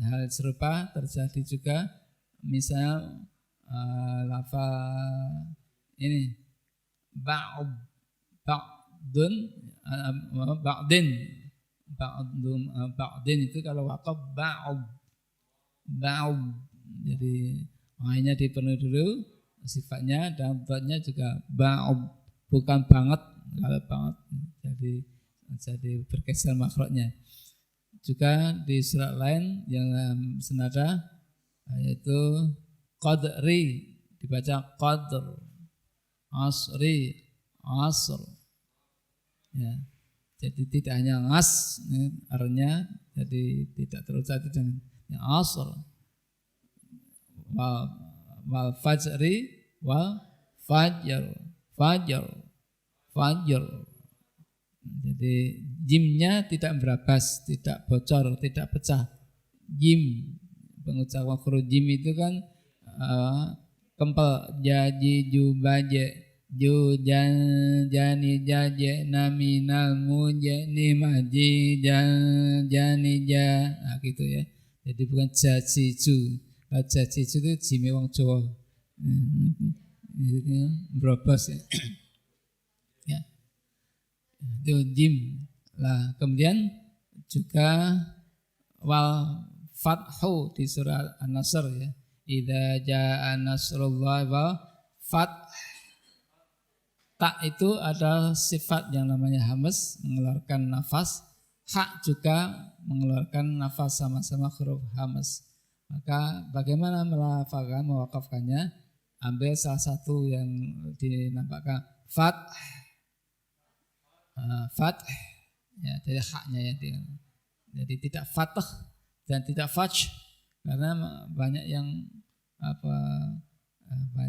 S2: hal serupa terjadi juga. Misal lafal ini ba'dun ba'din itu kalau waqaf ba'd. Jadi mainnya dipenuhi dulu sifatnya dan buatnya juga ba'd, bukan banget. Kalau banget jadi bergeser makhrajnya. Juga di surat lain yang senada yaitu qadri dibaca qadr, asri asr. Ya. Jadi tidak hanya ngas artinya, jadi tidak terucap dengan asr wal fajri wal fajr. Jadi jimnya tidak berabas, tidak bocor, tidak pecah. Jim, pengucapan huruf jim itu kan kempel, jaji, jubaje, ju, jani, jaje, naminal, muje, nimaji, jani, ja, nah gitu ya. Jadi bukan jajiju. Kalau jajiju itu jime wong Jawa. Berobos ya. Ya. Itu jim. Lah kemudian juga wal fathu di surah An-Nasr ya. Idza jaa nasrullah wal fath. Tak itu ada sifat yang namanya hamas, mengeluarkan nafas. Hak juga mengeluarkan nafas, sama-sama huruf hamas. Maka bagaimana melafalkan, mewakafkannya? Ambil salah satu yang dinampakkan fath. Fath ya, dari haknya ya. Jadi tidak fathah dan tidak fajh, karena banyak yang apa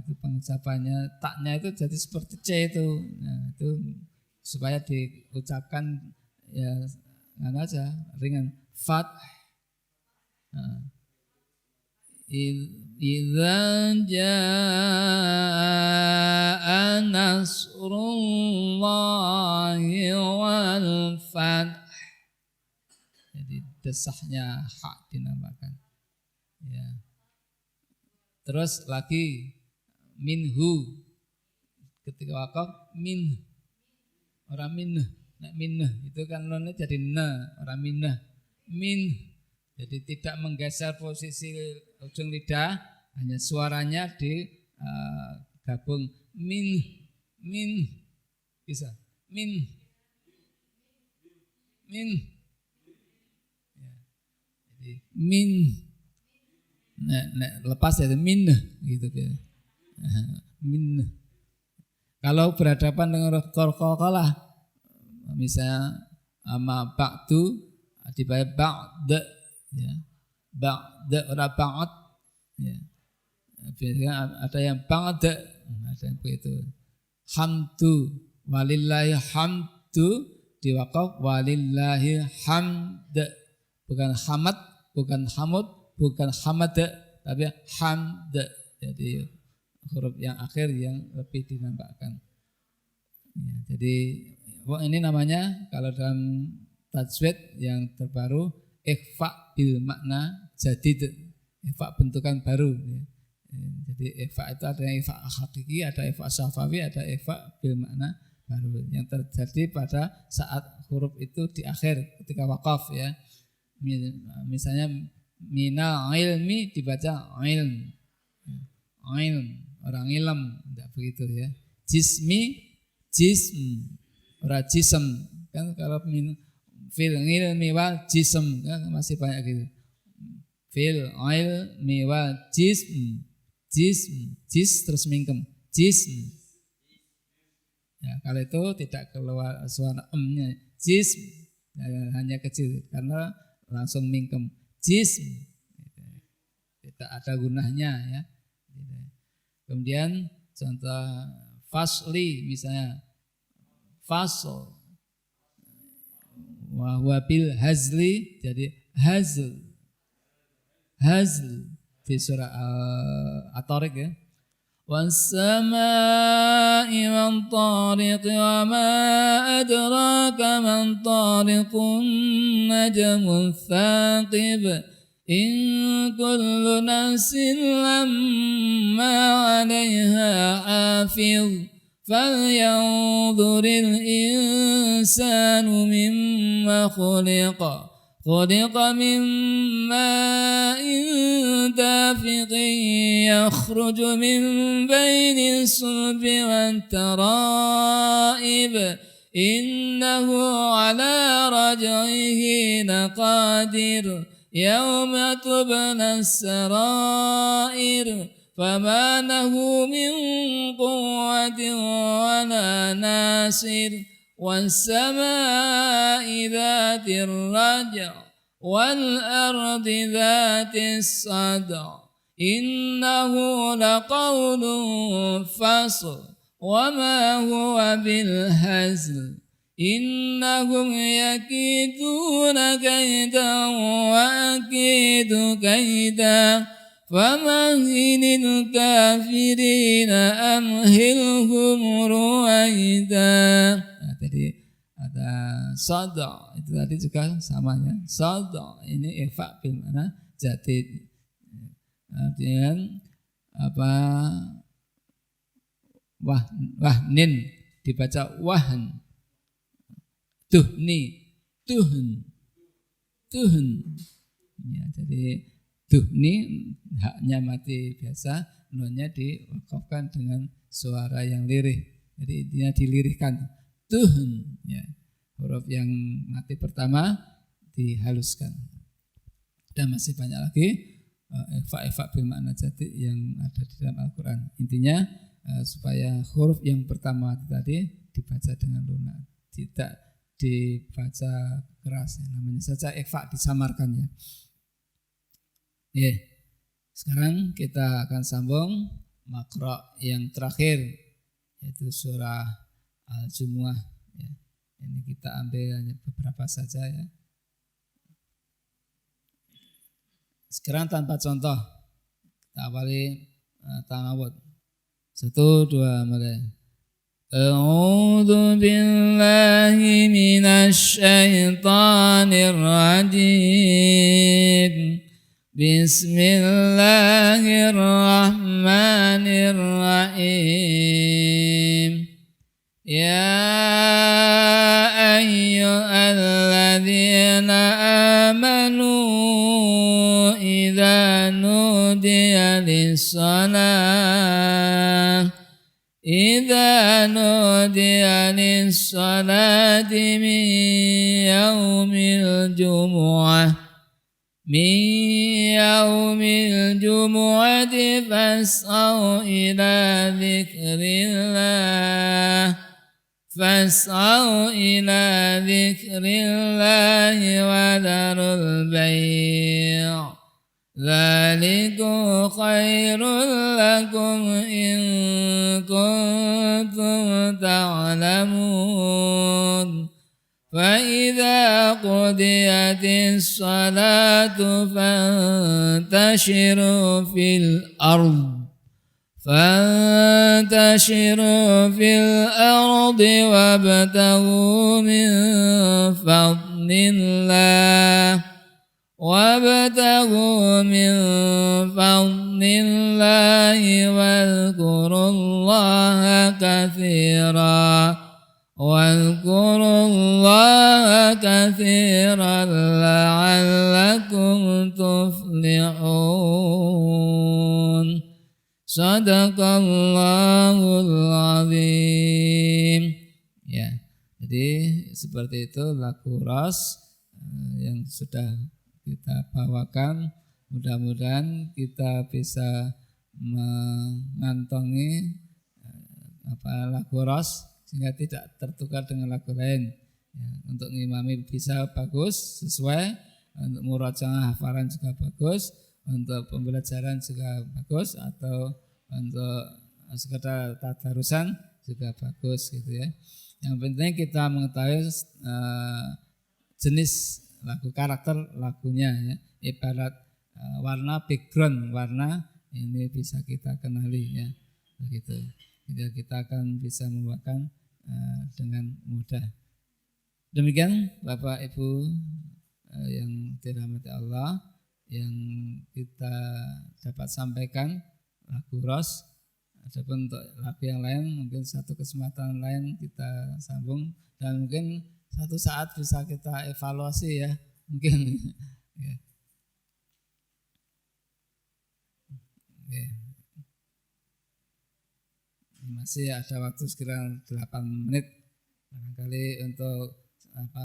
S2: itu pengucapannya taknya itu jadi seperti C itu. Nah, itu supaya diucapkan ya nggak aja ringan fath. Idza jaa nasrullahi wal fath. Jadi desahnya hak dinamakan. Ya. Terus lagi minhu, ketika wakaf min, orang minah, nak minah itu kan nonnya jadi na, orang minah, min, jadi tidak menggeser posisi ujung lidah, hanya suaranya digabung min, bisa min, ya. Jadi min. Lepas dari min gitu ya. Min. Kalau berhadapan dengan qalqalah misalnya sama ba'du dibaca ba'd ya. Ba'd ora ba'd ya. Biasanya ada yang ba'd, ada yang begitu. Hamdu walillahi hamdu diwaqaf walillahi hamd, bukan hamad, bukan hamud, bukan hamad, tapi hamd. Jadi huruf yang akhir yang lebih dinampakkan. Ya, jadi ini namanya kalau dalam tajwid yang terbaru ikhfa bil makna jadid, ikhfa bentukan baru. Ya. Jadi ikhfa itu ada yang ikhfa hakiki, ada ikhfa syafawi, ada ikhfa bil makna baru yang terjadi pada saat huruf itu di akhir ketika wakaf ya. Misalnya minal ilmi dibaca ilm, orang ilm, tidak begitu ya. Jismi, jism, orang jism kan. Kalau fil ilmi wal jism kan masih banyak gitu. Fil ilmi wal jism, jis terus mingkem, jism. Ya, kalau itu tidak keluar suara m-nya, jism, hanya kecil karena langsung mingkem. Jism tidak ada gunanya ya. Kemudian contoh fasli misalnya fasl wa huwa bil hazli, jadi hazl di surah At-Tariq ya.
S1: والسماء والطارق وما أدراك ما الطارق النجم الثاقب إن كل نفس لما عليها حافظ فلينظر الإنسان مما خلق من ماء دافق يخرج من بين الصلب والترائب إنه على رجعه لقادر يوم تبلى السرائر فما له من قوة ولا ناصر والسماء ذات الرجع والأرض ذات الصدع إنه لقول فصل وما هو بالهزل إنهم يكيدون كيدا وأكيد كيدا فمهل الكافرين أمهلهم رويدا. Tadi ada sada, itu tadi juga sama ya. Sada ini ifa bil mana jadid. Kemudian wahnin dibaca wahn. Tuhni, tuhn. Ya, jadi tuhni haknya mati biasa, nunnya diwakafkan dengan suara yang lirih. Jadi intinya dilirihkan. Tuhn, ya. Huruf yang mati pertama dihaluskan. Dan masih banyak lagi ifa bermakna jati yang ada di dalam Al-Quran. Intinya supaya huruf yang pertama tadi dibaca dengan lunak, tidak dibaca keras, namanya saja ifa disamarkan ya. Sekarang kita akan sambung makro yang terakhir, yaitu surah Al-Jumu'ah ya. Ini kita ambil hanya beberapa saja ya. Sekarang tanpa contoh, kita awali ta'awud. 1, 2, mulai. A'udzu billahi minasy syaithanir rajim. Bismillahirrahmanirrahim. Ya ayyuhalladzina amanu idza nudiya lis-salah إذا نودي للصلاة من يوم الجمعة فاسعوا إلى ذكر الله وذروا البيع ذلكم خير لكم إن كنتم تعلمون فإذا قضيت الصلاة فانتشروا في الأرض وابتغوا من فضل الله واذكروا الله كثيرا لعلكم تفلحون. Sadaqallahul azim. Ya, jadi seperti itu lagu Ras yang sudah kita bawakan. Mudah-mudahan kita bisa mengantongi lagu Ras sehingga tidak tertukar dengan lagu lain. Ya, untuk ngimami bisa bagus sesuai, untuk murajaah hafalan juga bagus, untuk pembelajaran juga bagus, atau untuk sekedar tadarusan juga bagus gitu ya. Yang penting kita mengetahui jenis lagu, karakter lagunya ya. Ibarat warna, background warna ini bisa kita kenali ya.
S2: begitu. Jadi kita akan bisa membawakan dengan mudah. Demikian Bapak Ibu yang dirahmati Allah, yang kita dapat sampaikan lagu Ros. Adapun untuk lagu yang lain mungkin satu kesempatan lain kita sambung, dan mungkin satu saat bisa kita evaluasi ya, mungkin. Ya. Oke. Masih ada waktu sekitar 8 menit barangkali untuk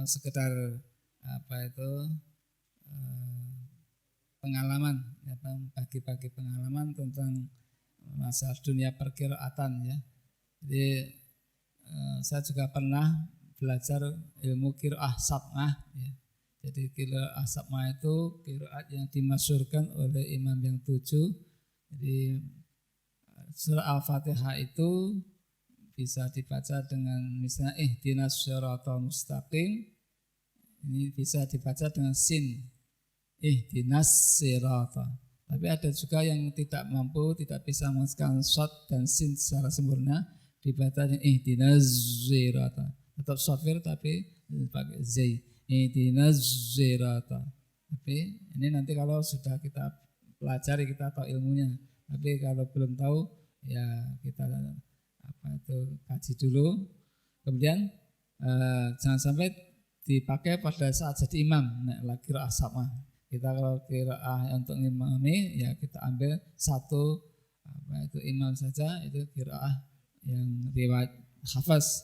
S2: sekedar pengalaman, bagi-bagi pengalaman tentang masalah dunia perkiraatan ya. Jadi saya juga pernah belajar ilmu qiraah sab'ah ya. Jadi qiraah sab'ah itu qiraat yang dimasyhurkan oleh imam yang 7. Jadi surah Al-Fatihah itu bisa dibaca dengan misalnya ihdinas shiratal mustaqim. Ini bisa dibaca dengan sin. Ihdinas sirata. Tapi ada juga yang tidak mampu, tidak bisa menghasilkan shad dan sin secara sempurna, dibaca ihdinas sirata. Tetap shafir tapi pakai zai. Ihdinas sirata. Tapi ini nanti kalau sudah kita pelajari, kita tahu ilmunya. Tapi kalau belum tahu ya kita kaji dulu. Kemudian jangan sampai dipakai pada saat jadi imam. Nah, qiraah sama. Kita kalau qiraah untuk ngimami ya kita ambil satu imam saja, itu qiraah yang riwayat hafaz.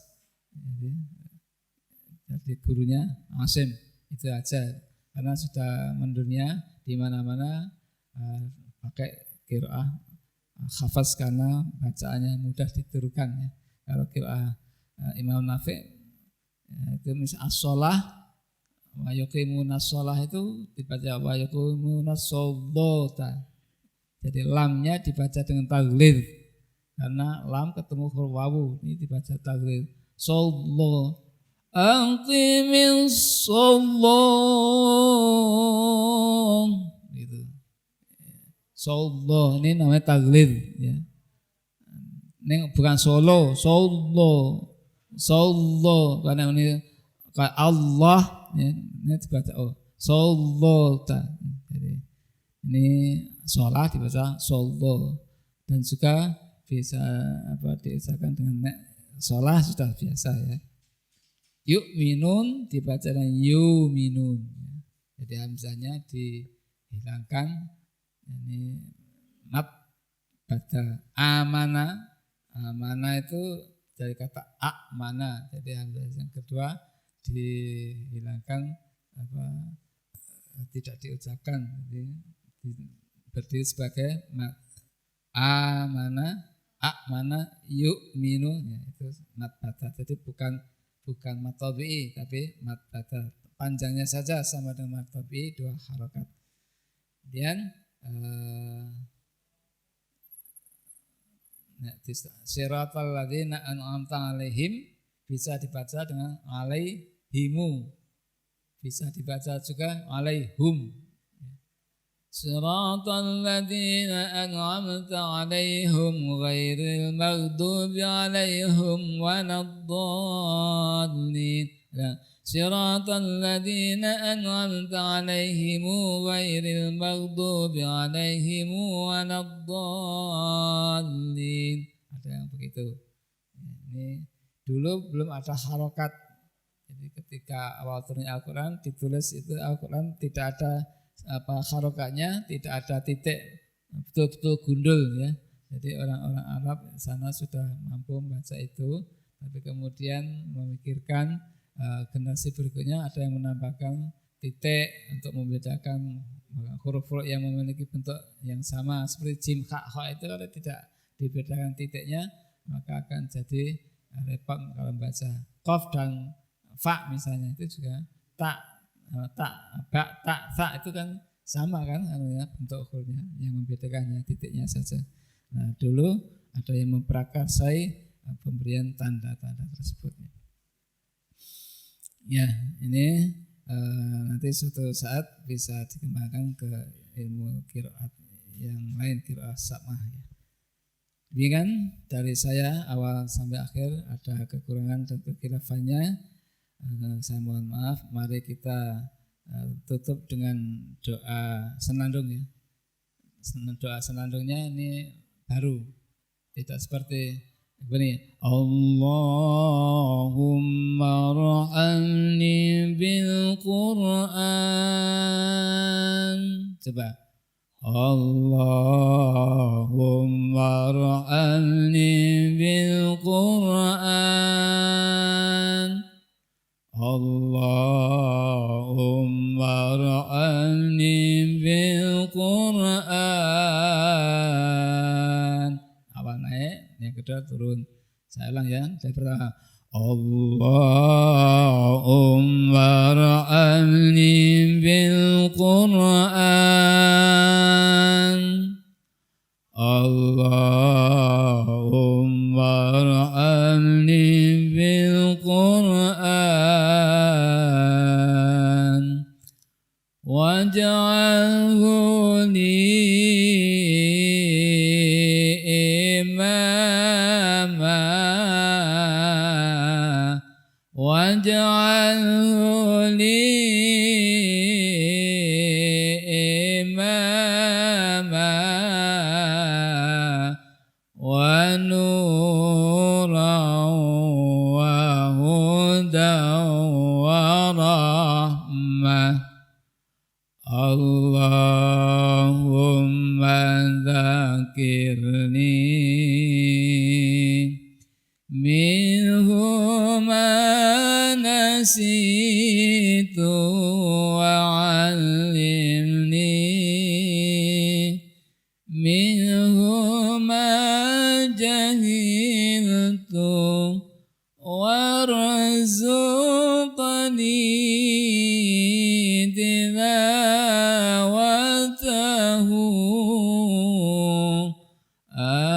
S2: Jadi gurunya Asim itu aja, karena sudah mendunia di mana-mana pakai qiraah hafaz karena bacaannya mudah ditirukan ya. Kalau qiraah Imam Nafi' itu misal as-shalah wa yuqimunas shalah itu dibaca wa yuqimunas sholata. Jadi lamnya dibaca dengan taglid karena lam ketemu huruf wawu, ini dibaca taglid. Shollo aqimis shollo gitu. Shollo ini namanya taglid ya. Ini bukan solo, solo karena ini kayak Allah ya, ini dibaca sholota. Jadi ini sholat dibaca solo, dan juga bisa diucapkan dengan sholat sudah biasa ya. Yuk minun dibaca dengan yu minun. Jadi hamzahnya dihilangkan. Ini mat pada amana. Amana itu dari kata amana. Jadi hamzah yang kedua dihilangkan, tidak diucapkan. Jadi berdiri sebagai mat. Amana, yuk minu ya, itu mat pada. Jadi bukan mat tabi'i tapi mat pada. Panjangnya saja sama dengan mat tabi'i, 2 harokat. Kemudian siratal ladzina an'amta 'alaihim bisa dibaca dengan alaihimu, bisa dibaca juga alaihum. Siratal ladzina an'amta 'alaihim ghairil maghdubi 'alaihim waladdallin. Siratal ladzina an'amta 'alaihim ghairil maghdubi 'alaihim waladdallin. Ada yang begitu. Ini dulu belum ada harokat. Jadi ketika awal turunnya Al-Quran ditulis itu Al-Quran tidak ada harokatnya, tidak ada titik, betul-betul gundul ya. Jadi orang-orang Arab sana sudah mampu membaca itu, tapi kemudian memikirkan generasi berikutnya ada yang menambahkan titik untuk membedakan huruf-huruf yang memiliki bentuk yang sama seperti jim, kha, kha itu kalau tidak dibedakan titiknya maka akan jadi repot kalau membaca. Qaf dan fa misalnya itu juga ta, ba, ta, sa itu kan sama kan bentuk hurufnya, yang membedakannya titiknya saja. Nah dulu ada yang memprakarsai pemberian tanda-tanda tersebut. Ya, ini nanti suatu saat bisa dikembangkan ke ilmu qiraat yang lain, qiraat sab'ah ya. Demikian dari saya awal sampai akhir, ada kekurangan dan kekhilafannya. Saya mohon maaf. Mari kita tutup dengan doa senandung ya. Doa senandungnya ini baru, tidak seperti ini. Allahumma ra'alni bil Qur'an. Coba. Allahumma ra'alni bil Qur'an. Allahumma ra'alni bil Qur'an. Awal naik, yang kedua turun. Saya ulang ya, dari pertama. Allahumma ra'alni bil Qur'an. Allahumma ra'alni bil Qur'an waj'alhu li imama waj'alhu li imama wa nuran wa hudan wa rahmah. Allahumma dzakirni minhu ma nasitu wa 'allimni minhu ma jahiltu warzuqni tilawatahu ana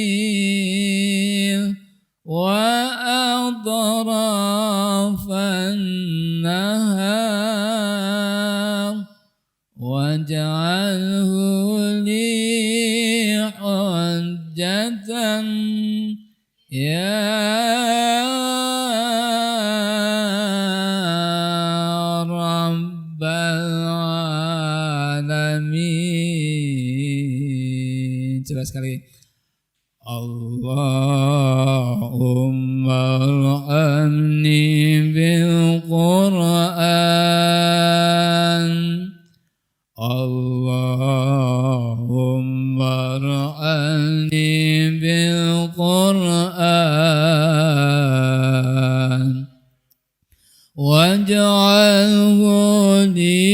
S2: al-lail wa atrafan nahar waj'alhu li hujjatan ya rabbal alamin. Coba sekali. Allahumma ra'amni bil Qur'an. Allahumma ra'alni bil Qur'an waj'alhu li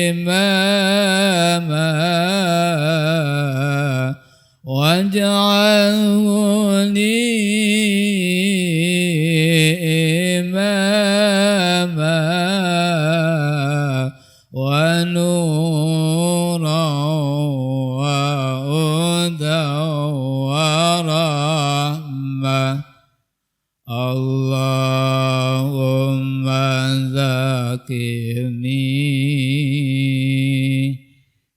S2: imama waj'alhu li imama wa nuran wa hudan wa rahmah. Allahumma dzakirni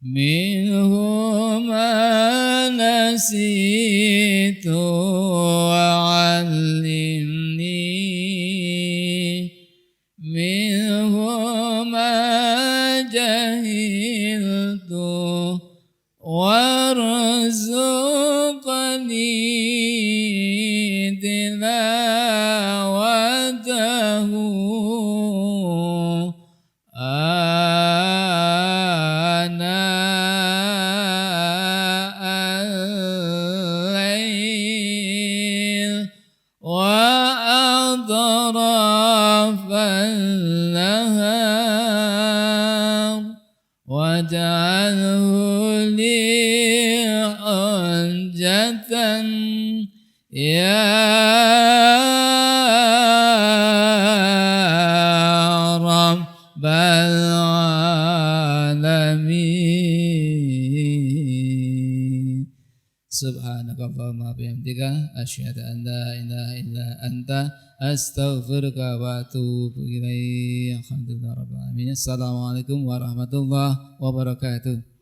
S2: minhu ma nasitu wa 'allimni minhu ma jahiltu warzuqni tilawatahu ana al-lail wa atrafan nahar waj'alhu li hujjatan ya rabbal alamin. Subhanakallahumma bihamdika asyhadu an la ilaha illa anta astaghfiruka wa atubu ilaik. Alhamdulillah rabbil alamin. Assalamualaikum warahmatullahi wabarakatuh.